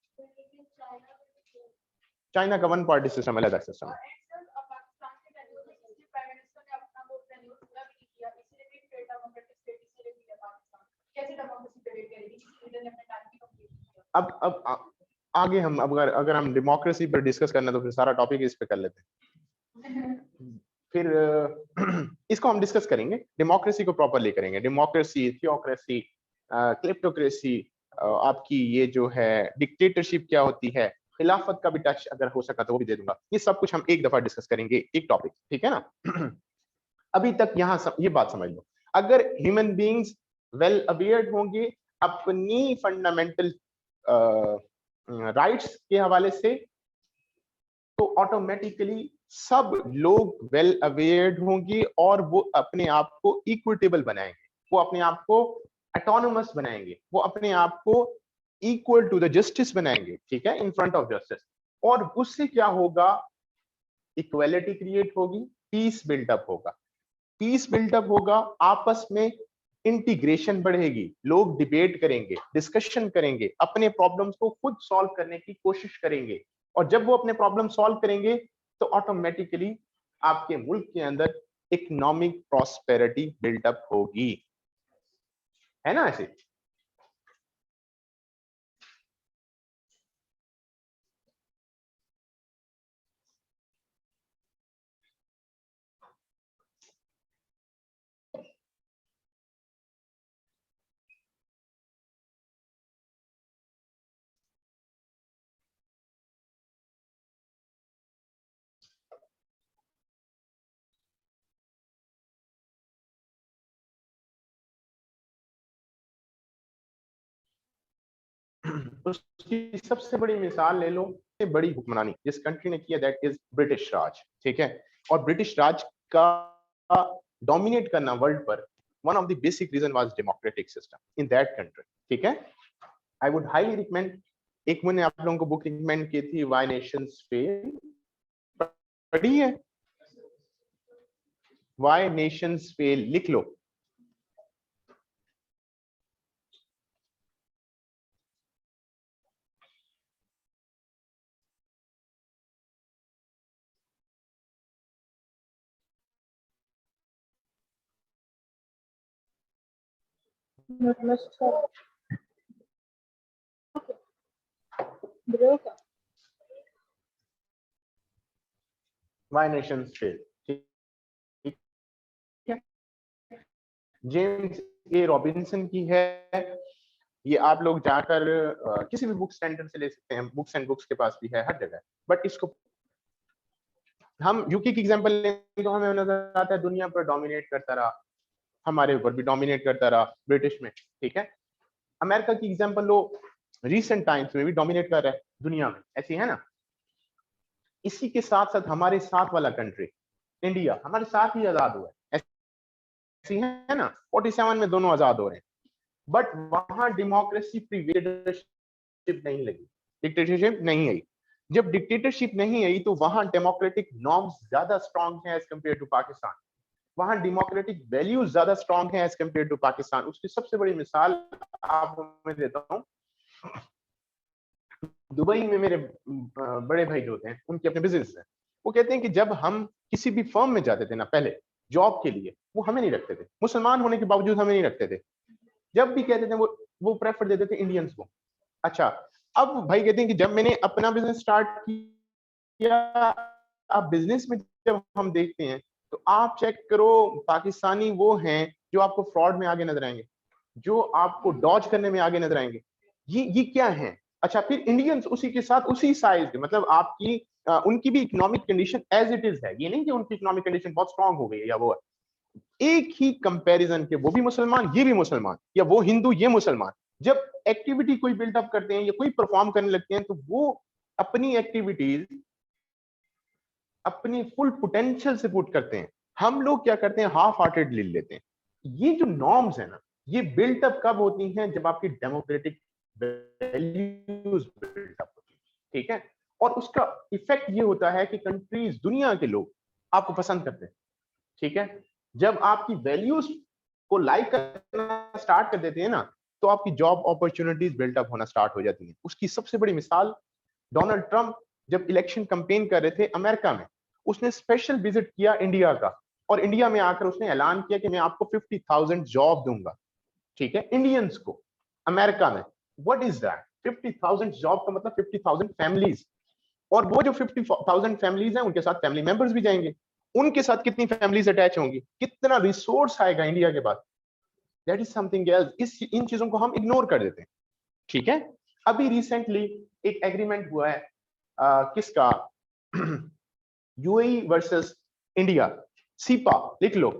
चाइना का वन पार्टी सिस्टम अलग सिस्टम है। अब आगे हम अगर हम डेमोक्रेसी पर डिस्कस करना तो फिर सारा टॉपिक इस पे कर लेते हैं। फिर इसको हम डिस्कस करेंगे, डेमोक्रेसी को प्रॉपरली करेंगे। डेमोक्रेसी, थियोक्रेसी, क्लिप्टोक्रेसी, आपकी ये जो है डिक्टेटरशिप क्या होती है, खिलाफत का भी टच अगर हो सका तो वो भी दे दूंगा। ये सब कुछ हम एक दफा डिस्कस करेंगे, एक टॉपिक, ठीक है ना। अभी तक यहाँ ये बात समझ लो, अगर ह्यूमन बीइंग्स वेल अवेयर होंगे अपनी फंडामेंटल राइट्स के हवाले से, तो ऑटोमेटिकली सब लोग वेल अवेयर होंगे और वो अपने आप को इक्विटेबल बनाएंगे, वो अपने आप को ऑटोनोमस बनाएंगे, वो अपने आप को इक्वल टू द जस्टिस बनाएंगे, ठीक है, इन फ्रंट ऑफ जस्टिस। और उससे क्या होगा, इक्वालिटी क्रिएट होगी, पीस बिल्डअप होगा। पीस बिल्डअप होगा, आपस में इंटीग्रेशन बढ़ेगी, लोग डिबेट करेंगे, डिस्कशन करेंगे, अपने प्रॉब्लम्स को खुद सॉल्व करने की कोशिश करेंगे। और जब वो अपने प्रॉब्लम सॉल्व करेंगे तो ऑटोमेटिकली आपके मुल्क के अंदर इकोनॉमिक प्रॉस्पेरिटी बिल्डअप होगी, है ना ऐसे। उसकी सबसे बड़ी मिसाल ले लो, सबसे बड़ी हुक्मरानी जिस कंट्री ने किया दैट इज ब्रिटिश राज, ठीक है। और ब्रिटिश राज का डोमिनेट करना वर्ल्ड पर, one of the basic reason was democratic system in that country, ठीक है। आई वुड हाईली रिकमेंड, एक मैंने आप लोगों को बुक रिकमेंड की थी, व्हाई नेशंस फेल, पढ़ी है? व्हाई नेशंस फेल, लिख लो। Why nations fail, ठीक है। जेम्स ए रॉबिन्सन की है, ये आप लोग जाकर किसी भी बुक सेंटर से ले सकते हैं, बुक्स एंड बुक्स के पास भी है, हर जगह। बट इसको हम यूके की एग्जांपल लें तो हमें नजर आता है दुनिया पर डोमिनेट करता रहा, हमारे ऊपर भी डोमिनेट करता रहा ब्रिटिश में, ठीक है। अमेरिका की एग्जांपल लो, रिसेंट टाइम्स में भी डोमिनेट कर रहा है दुनिया में, ऐसी है ना। इसी के साथ साथ हमारे साथ वाला कंट्री इंडिया हमारे साथ ही आजाद हुआ है, ऐसी है ना। 47 में दोनों आजाद हो रहे हैं, बट वहां डेमोक्रेसी डिक्टेटरशिप नहीं लगी, डिक्टेटरशिप नहीं आई। जब डिक्टेटरशिप नहीं आई तो वहां डेमोक्रेटिक नॉर्म्स ज्यादा स्ट्रांग हैं एज कंपेयर टू पाकिस्तान, वहां डेमोक्रेटिक वैल्यूज ज्यादा स्ट्रांग हैं एज कंपेयर टू पाकिस्तान। उसकी सबसे बड़ी मिसाल आपको मैं देता हूं, दुबई में मेरे बड़े भाई जो होते हैं, उनके अपने बिजनेस है, वो कहते हैं कि जब हम किसी भी फर्म में जाते थे ना पहले जॉब के लिए, वो हमें नहीं रखते थे, मुसलमान होने के बावजूद हमें नहीं रखते थे। जब भी कहते थे वो प्रेफर देते थे इंडियंस को। अच्छा, अब भाई कहते हैं कि जब मैंने अपना बिजनेस स्टार्ट किया, अब बिजनेस में जब हम देखते हैं तो आप चेक करो, पाकिस्तानी वो हैं जो आपको फ्रॉड में आगे नजर आएंगे, जो आपको डॉज करने में आगे नजर आएंगे, ये क्या है। अच्छा, फिर इंडियंस उसी के साथ उसी साइज के, मतलब आपकी उनकी भी economic condition as it is है, ये नहीं कि उनकी इकोनॉमिक कंडीशन बहुत स्ट्रांग हो गई है या वो है। एक ही कंपैरिजन के, वो भी मुसलमान ये भी मुसलमान, या वो हिंदू ये मुसलमान, जब एक्टिविटी कोई बिल्डअप करते हैं या कोई परफॉर्म करने लगते हैं तो वो अपनी एक्टिविटीज अपनी फुल पोटेंशियल से पुट करते हैं। हम लोग क्या करते हैं, हाफ हार्टेड ले लेते हैं। ये जो नॉर्म्स है ना, ये बिल्टअप कब होती हैं, जब आपकी डेमोक्रेटिक वैल्यूज बिल्टअप होती है, ठीक है। और उसका इफेक्ट ये होता है कि कंट्रीज, दुनिया के लोग आपको पसंद करते हैं, ठीक है। जब आपकी वैल्यूज को लाइक करना स्टार्ट कर देते हैं ना, तो आपकी जॉब अपॉर्चुनिटीज बिल्टअप होना स्टार्ट हो जाती हैं। उसकी सबसे बड़ी मिसाल डोनाल्ड ट्रंप जब इलेक्शन कैंपेन कर रहे थे अमेरिका में, उसने स्पेशल विजिट किया इंडिया का, और इंडिया में आकर उसने ऐलान किया कि मैं आपको 50,000 जॉब दूंगा, ठीक है, इंडियंस को अमेरिका में। What is that? 50,000 जॉब का मतलब 50,000 फैमिलीज, और वो जो 50,000 फैमिलीज हैं उनके साथ फैमिली मेंबर्स भी जाएंगे, उनके साथ कितनी फैमिलीज अटैच होंगी, कितना रिसोर्स आएगा इंडिया के पास। That is something else. इन चीजों को हम इग्नोर कर देते हैं, ठीक है। अभी रिसेंटली एक एग्रीमेंट हुआ है किसका, यूएई वर्सेस इंडिया, सीपा, लिख लो,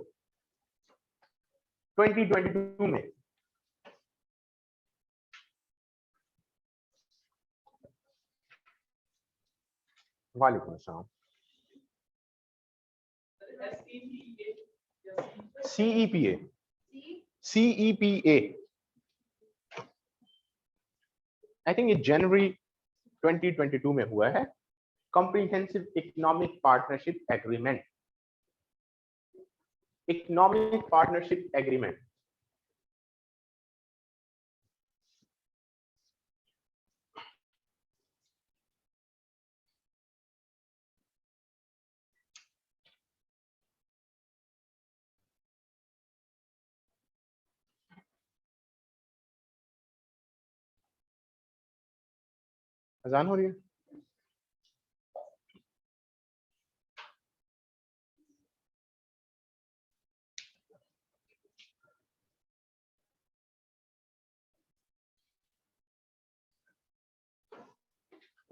2022 में। वालेकुम अस्सलाम। CEPA, CEPA, आई थिंक ये जनवरी 2022 में हुआ है, comprehensive economic partnership agreement, economic partnership agreement. अजान हो रही है?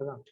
अजान।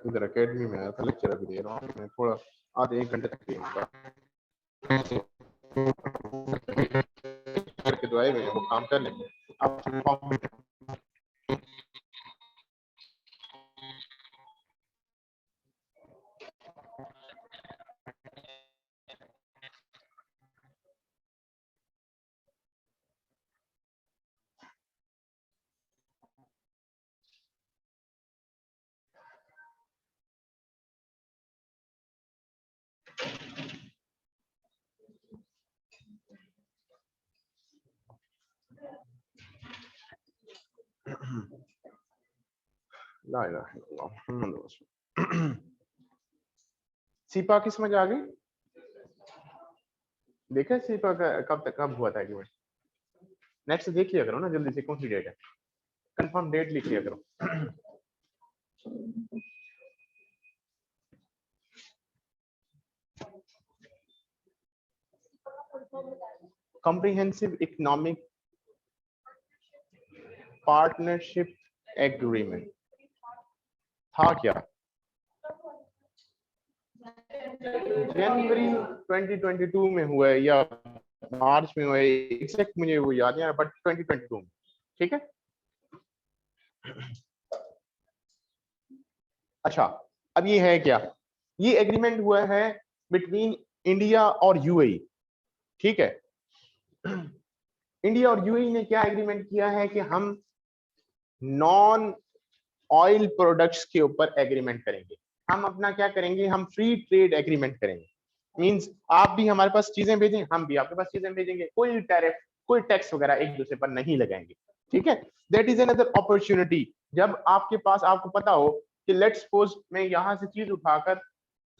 इधर अकेडमी में आया था, लेक्चर अभी दे रहा हूँ मैं, थोड़ा आधे एक घंटे तक देगा करके दुआएं में वो काम कर लेंगे आप। ला इलाहा इल्लल्लाह मुहम्मद रसूल। सीपा की समझ आ गई? देखा सीपा का कब हुआ था एग्रीमेंट? नेक्स्ट देख लिया करो ना जल्दी से, कौन सी डेट है, कंफर्म डेट लिख लिया करो। कॉम्प्रिहेंसिव इकोनॉमिक पार्टनरशिप एग्रीमेंट था क्या? जनवरी 2022 में हुआ है या मार्च में हुआ है, एग्जैक्ट मुझे वो याद नहीं आ रहा, बट 2022 में, ठीक है। अच्छा, अब ये है क्या, ये एग्रीमेंट हुआ है बिटवीन इंडिया और यूएई, ठीक है। इंडिया और यूएई ने क्या एग्रीमेंट किया है कि हम नॉन ऑयल प्रोडक्ट्स के ऊपर एग्रीमेंट करेंगे। हम अपना क्या करेंगे, हम फ्री ट्रेड एग्रीमेंट करेंगे। मींस आप भी हमारे पास चीजें भेजें, हम भी आपके पास चीजें भेजेंगे, कोई टैरिफ कोई टैक्स वगैरह एक दूसरे पर नहीं लगाएंगे, ठीक है। That is another opportunity. जब आपके पास, आपको पता हो कि लेट्स सपोज मैं यहाँ से चीज उठाकर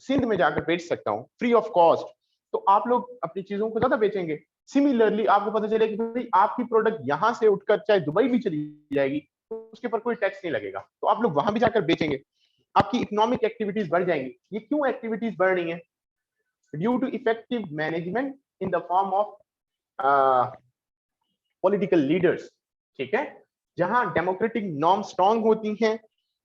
सिंध में जाकर बेच सकता हूँ फ्री ऑफ कॉस्ट, तो आप लोग अपनी चीजों को ज्यादा बेचेंगे। सिमिलरली आपको पता चले कि भाई आपकी प्रोडक्ट यहाँ से उठकर चाहे दुबई भी चली जाएगी तो उसके ऊपर कोई टैक्स नहीं लगेगा, तो आप लोग वहां भी जाकर बेचेंगे, आपकी इकोनॉमिक एक्टिविटीज बढ़ जाएंगी। ये क्यों एक्टिविटीज बढ़ रही हैं? Due to effective management in the form of political leaders, ठीक है। जहां डेमोक्रेटिक नॉर्म स्ट्रांग होती हैं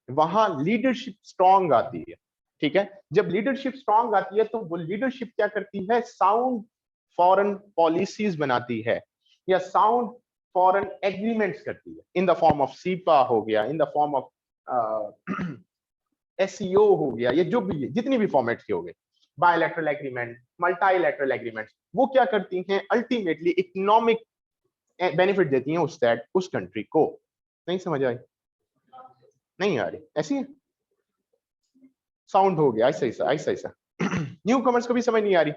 वहां लीडरशिप स्ट्रांग आती है, ठीक है। जब लीडरशिप स्ट्रांग आती है तो वो लीडरशिप क्या करती है, साउंड फॉरेन पॉलिसीज बनाती है या साउंड फॉरेन एग्रीमेंट्स करती है, इन द फॉर्म ऑफ सीपा हो गया, इन द फॉर्म ऑफ एससीओ हो गया, ये जो भी जितनी भी फॉर्मेट के हो गए, बायलैटरल एग्रीमेंट, मल्टीलैटरल एग्रीमेंट, वो क्या करती हैं, अल्टीमेटली इकोनॉमिक बेनिफिट देती हैं उस कंट्री को। नहीं समझ आई? नहीं आ रही? ऐसी है, साउंड हो गया ऐसा ऐसा ऐसा ऐसा। न्यू कमर्स को भी समझ नहीं आ रही?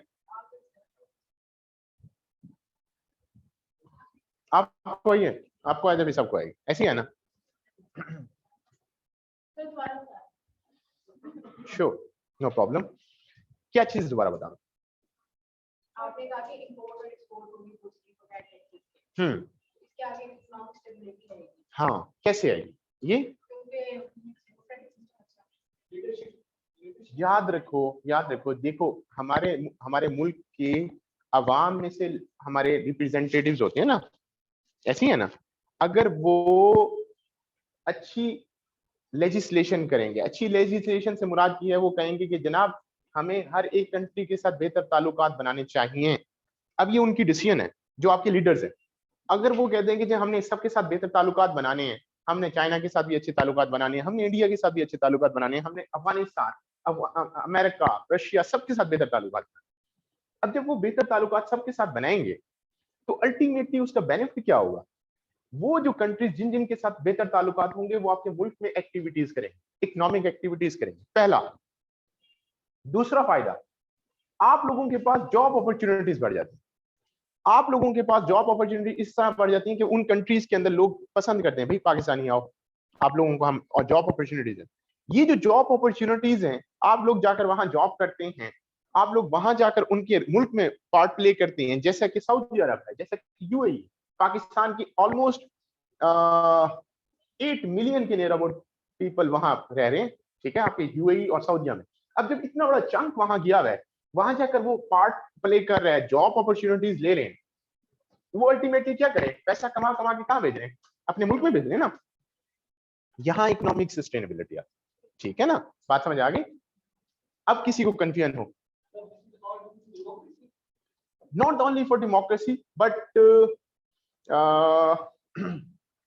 आपको आई है? आपको आए भी सबको आएगी, ऐसी है ना? Sure, no problem. क्या चीज दोबारा बताओ? आपने कहा कि इंपोर्ट और एक्सपोर्ट होगी दूसरी को कैट है, इसके आगे इकोनॉमिक स्टेबिलिटी रहेगी। हाँ, कैसे आएगी ये? याद रखो, देखो हमारे मुल्क के अवाम में से हमारे रिप्रेजेंटेटिव्स होते हैं ना, ऐसी है ना। अगर वो अच्छी लेजिस्लेशन करेंगे, अच्छी लेजिस्लेशन से मुराद की है वो कहेंगे कि जनाब हमें हर एक कंट्री के साथ बेहतर ताल्लुकात बनाने चाहिए। अब ये उनकी डिसीजन है, जो आपके लीडर्स हैं। अगर वो कह देंगे कि हमने सबके साथ बेहतर ताल्लुकात बनाने हैं, हमने चाइना के साथ भी अच्छे ताल्लुकात बनाने हैं, हमने इंडिया के साथ भी अच्छे ताल्लुकात बनाने हैं, हमने अफगानिस्तान, अमेरिका, रशिया सबके साथ बेहतर ताल्लुकात। अब जब वो बेहतर ताल्लुकात सबके साथ बनाएंगे तो अल्टीमेटली उसका बेनिफिट क्या होगा? वो जो कंट्रीज जिन जिन के साथ बेहतर ताल्लुकात होंगे वो आपके मुल्क में एक्टिविटीज करेंगे, इकोनॉमिक एक्टिविटीज करेंगे, पहला। दूसरा फायदा, आप लोगों के पास जॉब अपॉर्चुनिटीज बढ़ जाती है। आप लोगों के पास जॉब अपॉर्चुनिटी इस तरह बढ़ जाती है कि उन कंट्रीज के अंदर लोग पसंद करते हैं, भाई पाकिस्तानी आओ, आप लोगों को हम, और जॉब अपॉर्चुनिटीज है। ये जो जॉब अपॉर्चुनिटीज हैं, आप लोग जाकर वहां जॉब करते हैं, आप लोग वहां जाकर उनके मुल्क में पार्ट प्ले करते हैं, जैसा कि सऊदी अरब है, जैसा कि यूएई, पाकिस्तान की ऑलमोस्ट 8 मिलियन के नियर अबाउट पीपल वहां रह रहे हैं, ठीक है, आपके यूएई और सऊदीया में। अब जब इतना बड़ा चंक वहां गया है, वहां जाकर वो पार्ट प्ले कर रहे हैं, जॉब अपॉर्चुनिटीज ले रहे हैं, वो अल्टीमेटली क्या करें, पैसा कमा कमा के कहां भेज रहे हैं? अपने मुल्क में भेज रहे हैं ना। यहां इकोनॉमिक सस्टेनेबिलिटी है, ठीक है ना? बात समझ आ गई? अब किसी को कंफ्यूजन हो, not only for democracy but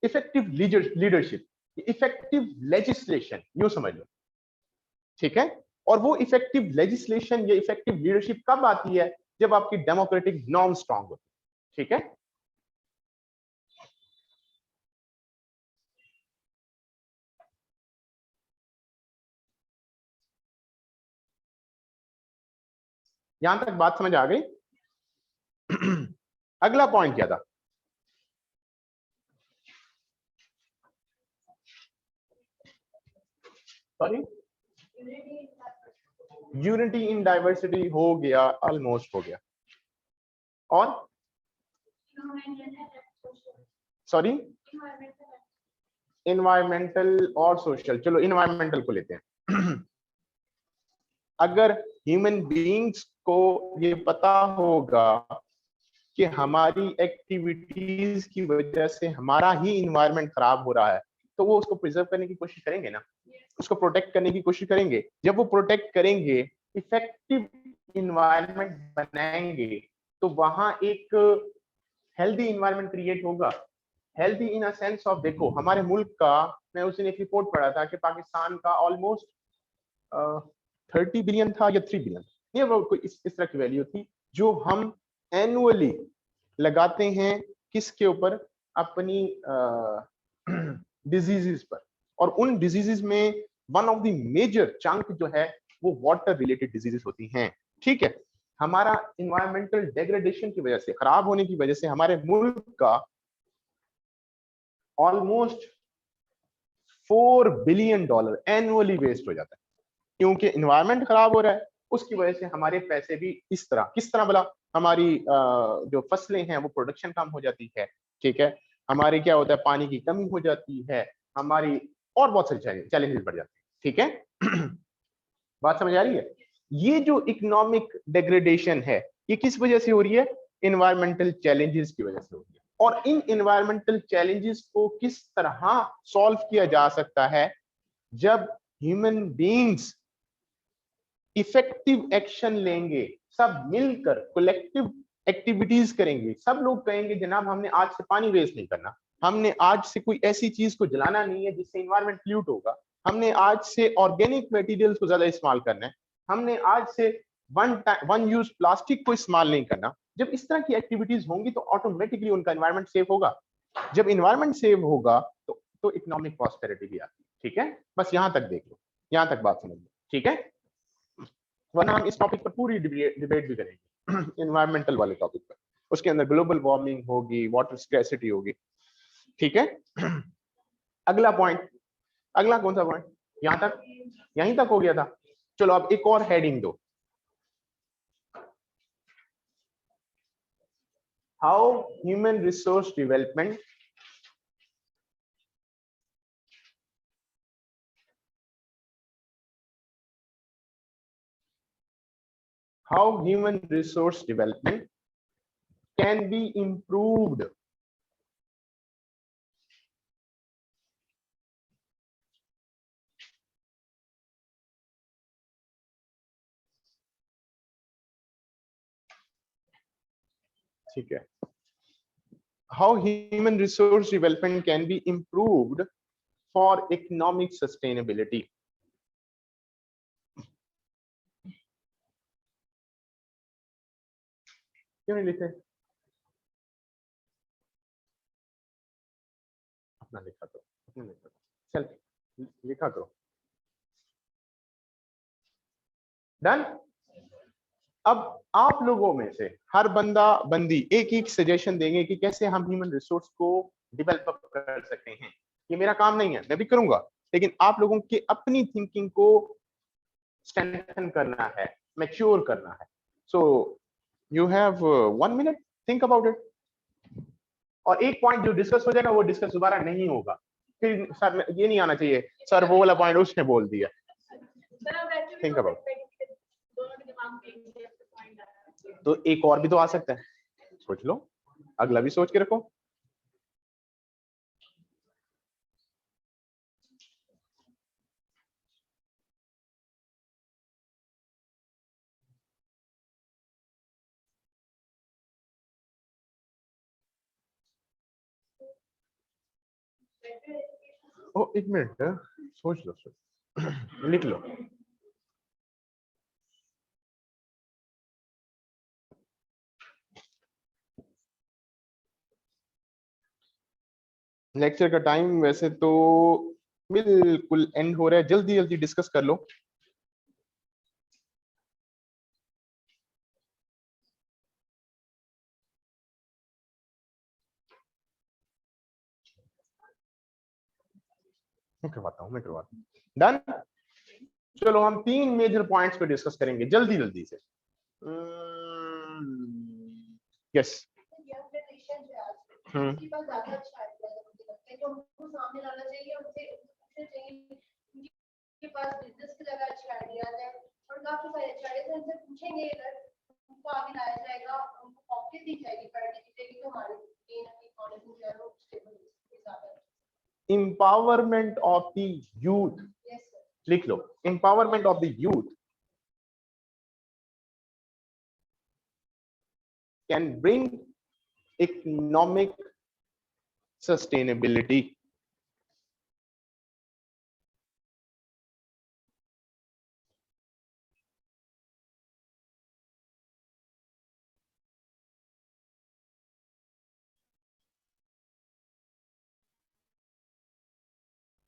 effective leadership, effective legislation, यूं समझ लो, ठीक है। और वो इफेक्टिव लेजिस्लेशन या इफेक्टिव लीडरशिप कब आती है? जब आपकी डेमोक्रेटिक नॉर्म स्ट्रांग होती है, ठीक है। यहां तक बात समझ आ गई? अगला पॉइंट क्या था? सॉरी, यूनिटी इन डाइवर्सिटी हो गया, ऑलमोस्ट हो गया। और सॉरी, इन्वायरमेंटल और सोशल। चलो इन्वायरमेंटल को लेते हैं। अगर ह्यूमन बीइंग्स को ये पता होगा कि हमारी एक्टिविटीज की वजह से हमारा ही इन्वायरमेंट खराब हो रहा है, तो वो उसको प्रिजर्व करने की कोशिश करेंगे ना, उसको प्रोटेक्ट करने की कोशिश करेंगे। जब वो प्रोटेक्ट करेंगे, इफेक्टिव इन्वायरमेंट बनाएंगे, तो वहां एक हेल्दी इन्वायरमेंट क्रिएट होगा। Healthy in a sense of, देखो हमारे मुल्क का, मैं उस दिन एक रिपोर्ट पढ़ा था कि पाकिस्तान का ऑलमोस्ट 30 बिलियन था या 3 बिलियन, ये वो कोई इस तरह की वैल्यू थी जो हम एनुअली लगाते हैं किसके ऊपर, अपनी डिजीजेस पर। और उन डिजीजेस में one of the major chunk जो है वो वाटर रिलेटेड डिजीजेस होती हैं। ठीक है, हमारा इन्वायरमेंटल डेग्रेडेशन की वजह से, खराब होने की वजह से हमारे मुल्क का ऑलमोस्ट $4 बिलियन एनुअली वेस्ट हो जाता है, क्योंकि इन्वायरमेंट खराब हो रहा है। उसकी वजह से हमारे पैसे भी इस तरह, किस तरह बोला, हमारी जो फसलें हैं वो प्रोडक्शन कम हो जाती है। ठीक है, हमारे क्या होता है, पानी की कमी हो जाती है, हमारी और बहुत सारे चैलेंजेस बढ़ जाते हैं। ठीक है बात समझ आ रही है? ये जो इकोनॉमिक डेग्रेडेशन है ये किस वजह से हो रही है, इन्वायरमेंटल चैलेंजेस की वजह से हो रही है। और इन इन्वायरमेंटल चैलेंजेस को किस तरह सॉल्व किया जा सकता है, जब ह्यूमन बीइंग्स इफेक्टिव एक्शन लेंगे, सब मिलकर कलेक्टिव एक्टिविटीज करेंगे। सब लोग कहेंगे जनाब हमने आज से पानी वेस्ट नहीं करना, हमने आज से कोई ऐसी चीज को जलाना नहीं है जिससे इन्वायरमेंट पोल्यूट होगा, हमने आज से ऑर्गेनिक मटेरियल्स को ज्यादा इस्तेमाल करना है, हमने आज से वन यूज प्लास्टिक को इस्तेमाल नहीं करना। जब इस तरह की एक्टिविटीज होंगी तो ऑटोमेटिकली उनका इन्वायरमेंट सेफ होगा। जब इन्वायरमेंट सेफ होगा तो इकोनॉमिक प्रॉस्पेरिटी भी आती है। ठीक है, बस यहां तक देख लो, यहां तक बात समझ लो। ठीक है, वरना हम इस टॉपिक पर पूरी डिबेट भी करेंगे एनवायरमेंटल वाले टॉपिक पर। उसके अंदर ग्लोबल वार्मिंग होगी, वाटर स्कैर्सिटी होगी। ठीक है अगला पॉइंट, अगला कौन सा पॉइंट, यहां तक, यहीं तक हो गया था। चलो अब एक और हेडिंग दो, how human resource development can be improved ठीक है, how human resource development can be improved for economic sustainability। क्यों नहीं लिखे, अपना लिखा करो, अपना लिखा करो, चल लिखा करो। डन। अब आप लोगों में से हर बंदा बंदी एक एक सजेशन देंगे कि कैसे हम ह्यूमन रिसोर्स को डेवलप कर सकते हैं। ये मेरा काम नहीं है, मैं भी करूंगा, लेकिन आप लोगों की अपनी थिंकिंग को स्ट्रेंथन करना है, मैच्योर करना है। So you have 1 minute, think about it. और एक पॉइंट जो डिस्कस हो जाएगा वो डिस्कस दोबारा नहीं होगा, फिर सर ये नहीं आना चाहिए सर वो वाला पॉइंट उसने बोल दिया। थिंक अबाउट, तो एक और भी तो आ सकता है, सोच लो, अगला भी सोच के रखो। ओ एक मिनट, सोच लो, सोच लिख लो। लेक्चर का टाइम वैसे तो बिल्कुल एंड हो रहा है, जल्दी जल्दी डिस्कस कर लो। मैं करवाता हूँ डन। चलो हम 3 मेजर पॉइंट्स पे डिस्कस करेंगे जल्दी जल्दी से। यस पास बिजनेस के ज्यादा अच्छे आइडियाज है और काफी सारे अच्छे आइडियाज हैं, उनसे पूछेंगे अगर उनको आगे लाया जाएगा, उनको मौके दी जाएगी पढ़ने की, देगी तो हमारे इकोनॉमी जो है वो स्टेबल ज्यादा है। Empowerment of the youth, yes sir, लिख लो, empowerment of the youth can bring economic sustainability।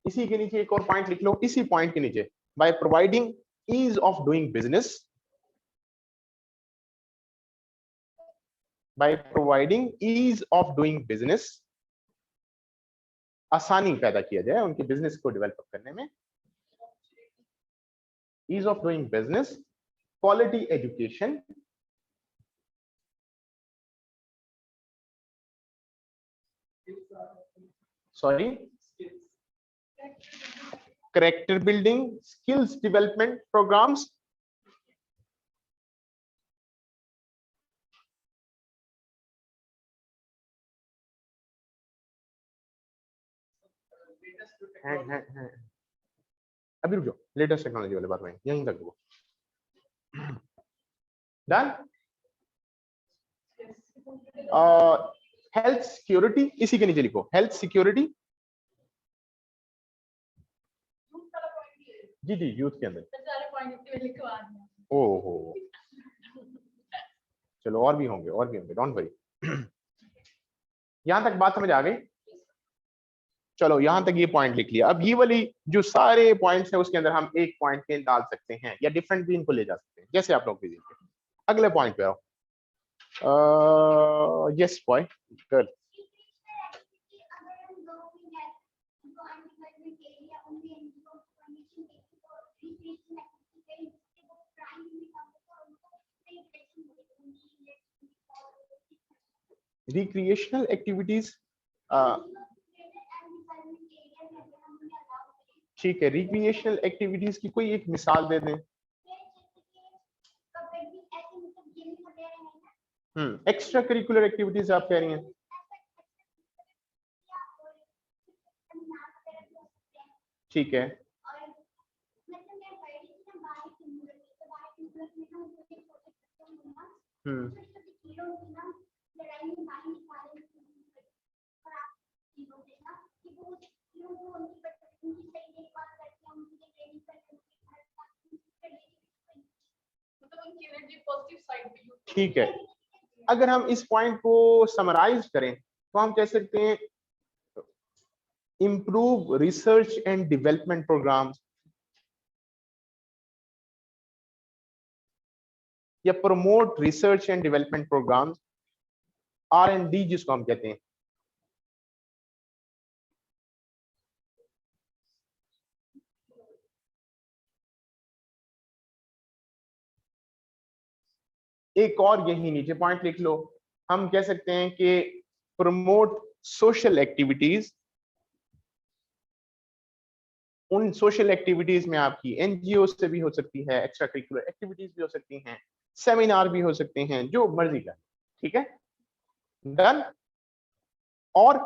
इसी के नीचे एक और पॉइंट लिख लो, इसी पॉइंट के नीचे, by providing ease of doing business, by providing ease of doing business, आसानी पैदा किया जाए उनके बिजनेस को डेवलप करने में, ease of doing business, quality education, sorry character building, skills development programs, हैं। अभी रुक जाओ, लेटेस्ट टेक्नोलॉजी वाले बात में यहीं तक रुको। डन। हेल्थ सिक्योरिटी, इसी के नीचे लिखो हेल्थ सिक्योरिटी। जी जी, यूथ के अंदर। ओहो, चलो और भी होंगे, और भी होंगे, डोंट वरी। यहां तक बात समझ आ गई? चलो यहां तक ये पॉइंट लिख लिया। अब ये वाली जो सारे पॉइंट्स हैं उसके अंदर हम एक पॉइंट के डाल सकते हैं या डिफरेंट भी इनको ले जा सकते हैं, जैसे आप लोग भी देखिए। अगले पॉइंट पे आओ। Yes boy, good. Recreational activities, ठीक है, रिक्रिएशनल एक्टिविटीज की कोई एक मिसाल दे दें। एक्स्ट्रा करिकुलर एक्टिविटीज आप कह रही हैं? ठीक है, ठीक है। अगर हम इस पॉइंट को समराइज करें तो हम कह सकते हैं improve research and development programs या promote research and development programs, R&D जिसको हम कहते हैं। एक और यही नीचे पॉइंट लिख लो, हम कह सकते हैं कि प्रमोट सोशल एक्टिविटीज। उन सोशल एक्टिविटीज में आपकी एनजीओ से भी हो सकती है, एक्स्ट्रा करिकुलर एक्टिविटीज भी हो सकती हैं, सेमिनार भी हो सकते हैं, जो मर्जी का। ठीक है, डन। और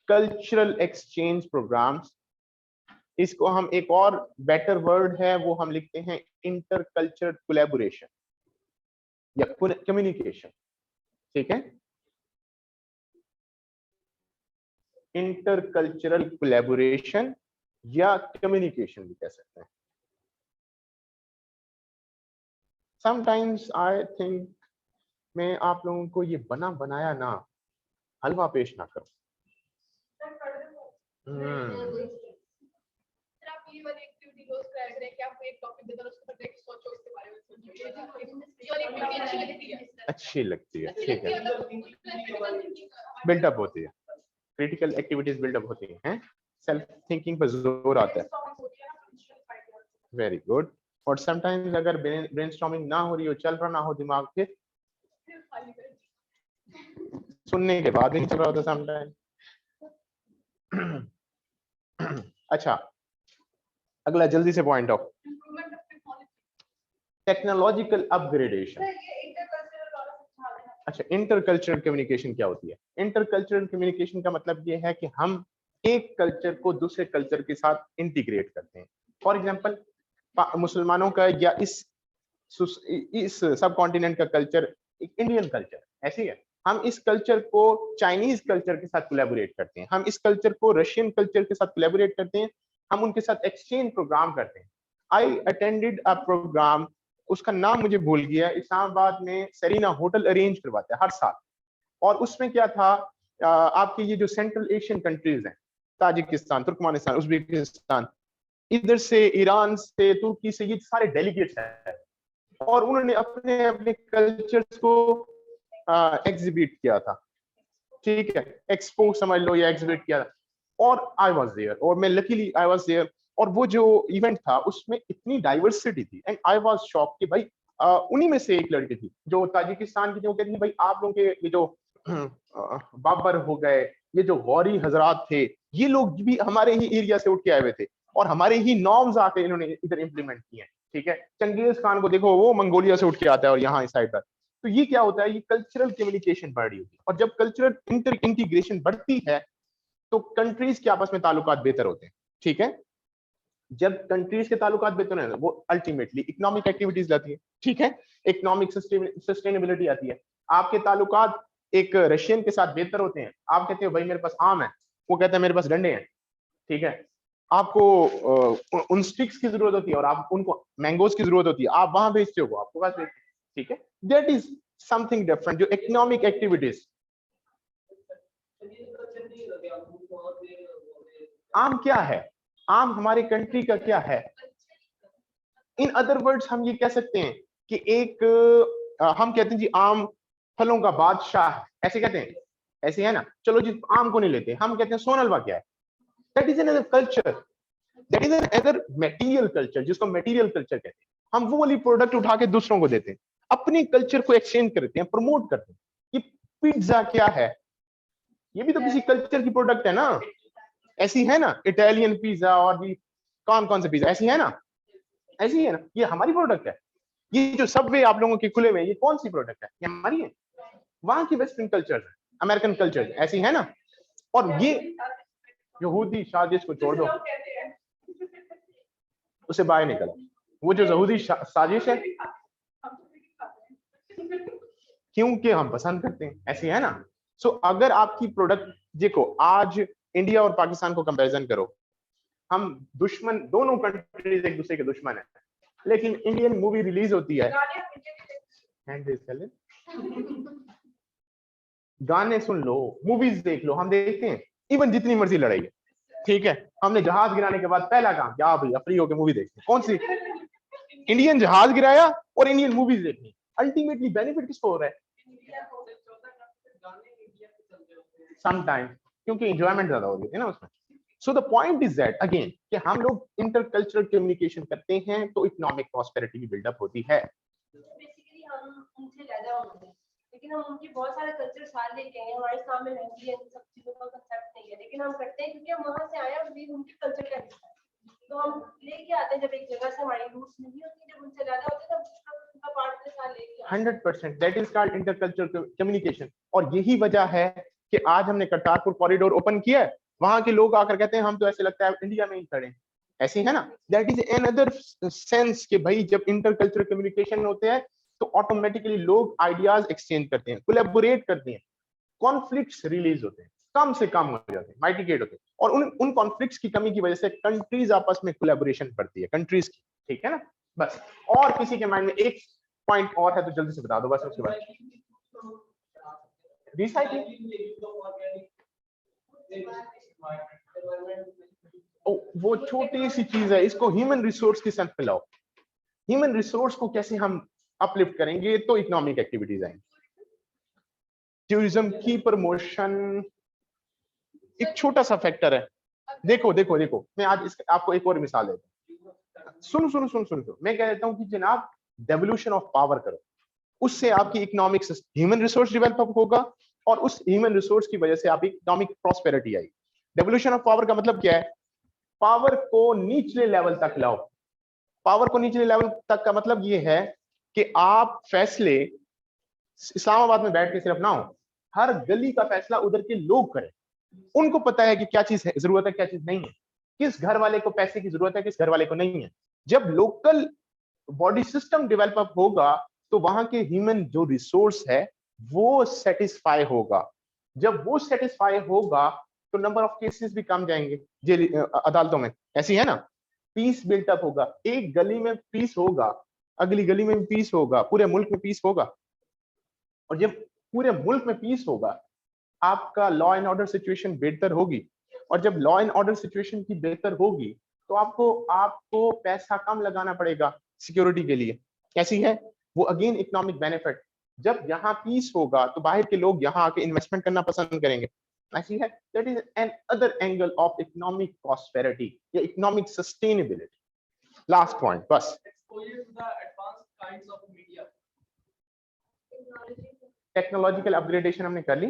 कल्चरल एक्सचेंज प्रोग्राम्स, इसको हम एक और बेटर वर्ड है वो हम लिखते हैं इंटर कल्चरल कोलैबोरेशन या कम्युनिकेशन। ठीक है, इंटर कल्चरल कोलैबोरेशन या कम्युनिकेशन भी कह सकते हैं। समटाइम्स आई थिंक मैं आप लोगों को ये बना बनाया ना हलवा पेश ना करूं। अच्छी लगती है, ठीक है, बिल्डअप होती है, क्रिटिकल एक्टिविटीज बिल्डअप होती हैं, सेल्फ थिंकिंग पर जोर आता है। Very good. और समटाइम्स अगर ब्रेनस्टॉर्मिंग ना हो रही हो, चल रहा ना हो दिमाग के, सुनने के बाद भी नहीं चल रहा होता समटाइम। अच्छा, अगला जल्दी से पॉइंट ऑफ टेक्नोलॉजिकल अपग्रेडेशन। अच्छा, इंटरकल्चरल कम्युनिकेशन क्या होती है? इंटरकल्चरल कम्युनिकेशन का मतलब ये है कि हम एक कल्चर को दूसरे कल्चर के साथ इंटीग्रेट करते हैं। फॉर एग्जांपल, मुसलमानों का या इस सब कॉन्टिनेंट का कल्चर एक इंडियन कल्चर ऐसी है, हम इस कल्चर को चाइनीज कल्चर के साथ कोलैबोरेट करते हैं, हम इस कल्चर को रशियन कल्चर के साथ कोलैबोरेट करते हैं, हम उनके साथ एक्सचेंज प्रोग्राम करते हैं। आई अटेंडेड अ प्रोग्राम, उसका नाम मुझे भूल गया, इस्लामाबाद में सेरीना होटल अरेंज करवाते हैं हर साल, और उसमें क्या था, आपके ये जो सेंट्रल एशियन कंट्रीज हैं, ताजिकिस्तान, तुर्कमेनिस्तान, उज्बेकिस्तान, इधर से ईरान से, तुर्की से, ये सारे डेलीगेट्स हैं और उन्होंने अपने अपने कल्चर्स को एग्जिबिट किया था, ठीक है, एक्सपो समझ लो या एग्जिबिट किया था, और आई वाज देयर, और मैं लकीली आई वाज देयर, और वो जो इवेंट था उसमें इतनी डाइवर्सिटी थी एंड आई वाज शॉक कि भाई उन्हीं में से एक लड़की थी जो ताजिकिस्तान की थी, वो कहती थी भाई आप लोगों के ये जो बाबर हो गए, ये जो गौरी हजरात थे, ये लोग भी हमारे ही एरिया से उठ के आए हुए थे और हमारे ही नॉर्म्स आके इन्होंने इधर इंप्लीमेंट किए हैं, ठीक है। चंगेज खान को देखो, वो मंगोलिया से उठ के आता है और यहाँ इस साइड पर, तो ये क्या होता है, ये कल्चरल कम्युनिकेशन बढ़ रही होती है, और जब कल्चरल इंटीग्रेशन बढ़ती है तो कंट्रीज के आपस में ताल्लुकात बेहतर होते हैं, ठीक है। जब कंट्रीज के ताल्लुकात बेहतर हैं वो अल्टीमेटली इकोनॉमिक एक्टिविटीज लाती है, ठीक है, इकोनॉमिक सस्टेनेबिलिटी आती है। आपके ताल्लुकात एक रशियन के साथ बेहतर होते हैं, आप कहते हो भाई मेरे पास आम है, वो कहता है मेरे पास डंडे हैं, ठीक है, आपको उन स्टिक्स की जरूरत होती है और आप उनको मैंगोज की जरूरत होती है, आप वहां भेजते हो, वो आपको पास भेजते हैं, ठीक है। दैट इज समथिंग डिफरेंट, जो इकोनॉमिक एक्टिविटीज। आम क्या है, आम हमारे कंट्री का क्या है, इन अदर वर्ड्स हम ये कह सकते हैं कि एक हम कहते हैं जी आम फलों का बादशाह है, ऐसे कहते हैं, ऐसे है ना, चलो जी आम को नहीं लेते, हम कहते हैं सोनलवा क्या है, that is another culture, that is another material culture, जिसको मटेरियल कल्चर कहते हैं। हम वो वाली प्रोडक्ट उठा के दूसरों को देते हैं, अपने कल्चर को एक्सचेंज करते हैं, प्रमोट करते हैं। ये पिज्जा क्या है, ये भी तो किसी कल्चर की प्रोडक्ट है ना, ऐसी है ना, इटालियन पिज्जा और भी कौन कौन से पिज्जा, ऐसी है ना, ऐसी है ना, ये हमारी प्रोडक्ट है। ये जो सबवे आप लोगों के खुले में, ये कौन सी प्रोडक्ट है, ये हमारी है, वहां की वेस्टर्न कल्चर है, अमेरिकन कल्चर ऐसी है ना। और ये यहूदी साजिश को छोड़ दो, उसे बाहर निकला, वो जो यहूदी साजिश है, क्योंकि हम पसंद करते हैं, ऐसी है ना। सो अगर आपकी प्रोडक्ट, देखो आज इंडिया और पाकिस्तान को कंपैरिजन करो, हम दुश्मन, दोनों कंट्रीज एक दूसरे के दुश्मन है, लेकिन इंडियन मूवी रिलीज होती है, गाने सुन लो, मूवीज देख लो, हम देखते हैं, इवन जितनी मर्जी लड़ाई है, ठीक है, हमने जहाज गिराने के बाद पहला काम क्या, भैया फ्री होके मूवी देखते हैं, कौन सी, इंडियन जहाज गिराया और इंडियन मूवीज देखनी, अल्टीमेटली बेनिफिट किसको हो रहा है, समटाइम, क्योंकि एंजॉयमेंट ज्यादा हो रही है ना उसमें। So the point is that again कि हम लोग इंटरकल्चरल कम्युनिकेशन करते हैं तो इकोनॉमिक प्रॉस्पेरिटी भी बिल्डअप होती है। बेसिकली हम उनसे ज्यादा होंगे, लेकिन हम उनके बहुत सारे कल्चर साथ लेके आए, हमारे सामने रहती है, सब चीजों का कंसेप्ट नहीं है, लेकिन हम करते हैं क्योंकि हम वहां से आए और भी उनके कल्चर का हिस्सा है, तो हम लेके आते हैं। जब एक जगह से हमारी रूट्स नहीं होती, जब उनसे ज्यादा होते हैं तब उनका पार्ट के साथ लेके 100% that is called intercultural communication. और यही वजह है कि आज हमने करतारपुर कॉरिडोर ओपन किया है, वहां के लोग आकर कहते हैं हम तो ऐसे लगता है इंडिया में ही खड़े हैं, ऐसे है ना। दैट इज अनदर सेंस कि भाई जब इंटरकल्चरल कम्युनिकेशन होते हैं तो ऑटोमेटिकली लोग आइडियाज एक्सचेंज करते हैं, कोलैबोरेट करते हैं, कॉन्फ्लिक्ट्स रिलीज होते हैं, कम से कम हो जाते हैं, माइटिगेट होते हैं, और उन कॉन्फ्लिक्ट्स की कमी की वजह से कंट्रीज आपस में कोलैबोरेशन बढ़ती है, कंट्रीज की, ठीक है ना। बस, और किसी के माइंड में एक पॉइंट और है तो जल्दी से बता दो, बस उसके बाद रिसाइकलिंग। वो छोटी सी चीज है, इसको ह्यूमन रिसोर्स की सेंस में लाओ। ह्यूमन रिसोर्स को कैसे हम अपलिफ्ट करेंगे तो इकोनॉमिक एक्टिविटीज आएंगी, टूरिज्म की प्रमोशन एक छोटा सा फैक्टर है। देखो देखो देखो, मैं आज आपको एक और मिसाल देता हूँ, सुनो सुनो सुनो सुनो, मैं कह देता हूँ कि जनाब डेवोल्यूशन ऑफ पावर करो, उससे आपकी इकोनॉमिक ह्यूमन रिसोर्स डेवलप होगा और उस ह्यूमन रिसोर्स की वजह से आपकी इकोनॉमिक प्रॉस्पेरिटी आएगी। डेवोल्यूशन ऑफ पावर का मतलब क्या है, पावर को निचले लेवल तक लाओ। पावर को निचले लेवल तक का मतलब ये है कि आप फैसले इस्लामाबाद में बैठ के सिर्फ ना हो, हर गली का फैसला उधर के लोग करें, उनको पता है कि क्या चीज है जरूरत है, क्या चीज नहीं है, किस घर वाले को पैसे की जरूरत है, किस घर वाले को नहीं है। जब लोकल बॉडी सिस्टम डेवलप होगा तो वहां के ह्यूमन जो रिसोर्स है वो सेटिस्फाई होगा। जब वो सेटिस्फाई होगा तो नंबर ऑफ केसेस भी कम जाएंगे जेल अदालतों में, ऐसी है ना। पीस बिल्टअप होगा, एक गली में पीस होगा, अगली गली में भी पीस होगा, पूरे मुल्क में पीस होगा। और जब पूरे मुल्क में पीस होगा आपका लॉ एंड ऑर्डर सिचुएशन बेहतर होगी, और जब लॉ एंड ऑर्डर सिचुएशन की बेहतर होगी तो आपको पैसा कम लगाना पड़ेगा सिक्योरिटी के लिए। कैसी है वो? Again economic benefit. जब यहाँ पीस होगा तो बाहर के लोग यहाँ आके इन्वेस्टमेंट करना पसंद करेंगे। ऐसी है। That is an other angle of economic prosperity या इकोनॉमिक सस्टेनेबिलिटी। लास्ट पॉइंट बस। exposure to the advanced kinds of media. Technological upgradation हमने कर ली,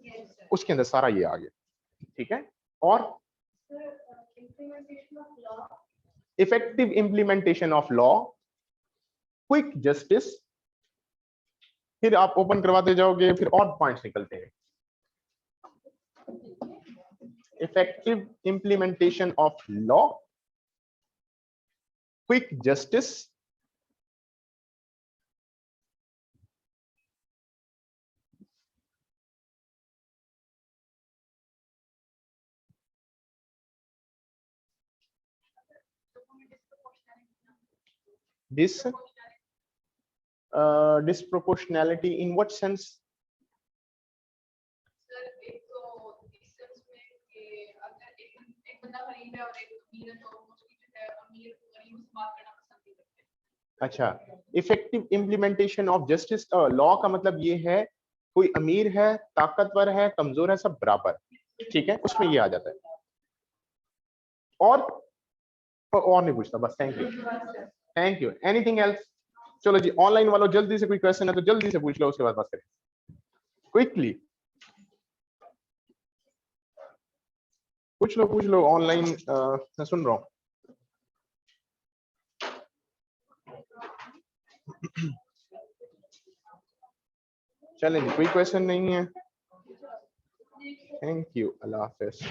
Yes, sir. उसके अंदर सारा ये आ गया। ठीक है। और Sir, implementation of law. Effective implementation of law, quick justice. फिर आप ओपन करवाते जाओगे, फिर और पॉइंट्स निकलते हैं। Effective implementation of law, quick justice, disproportionality in what sense? Sir एक तो इस सेंस में कि अगर एक बंदा गरीब है और एक अमीर है तो मोस्टली जो है अमीर गरीब से बात करना पसंद नहीं करते। अच्छा, effective implementation of justice law का मतलब ये है कोई अमीर है, ताकतवर है, कमजोर है, सब बराबर। ठीक है, उसमें ये आ जाता है। और नहीं पूछता, बस। Thank you, thank you. Anything else? चलो जी, ऑनलाइन वालों जल्दी से कोई क्वेश्चन है तो जल्दी से पूछ लो, उसके बाद बात करें क्विकली। पूछ लो ऑनलाइन, मैं सुन रहा हूँ। चलें जी, कोई क्वेश्चन नहीं है। Thank you, Allah Hafiz.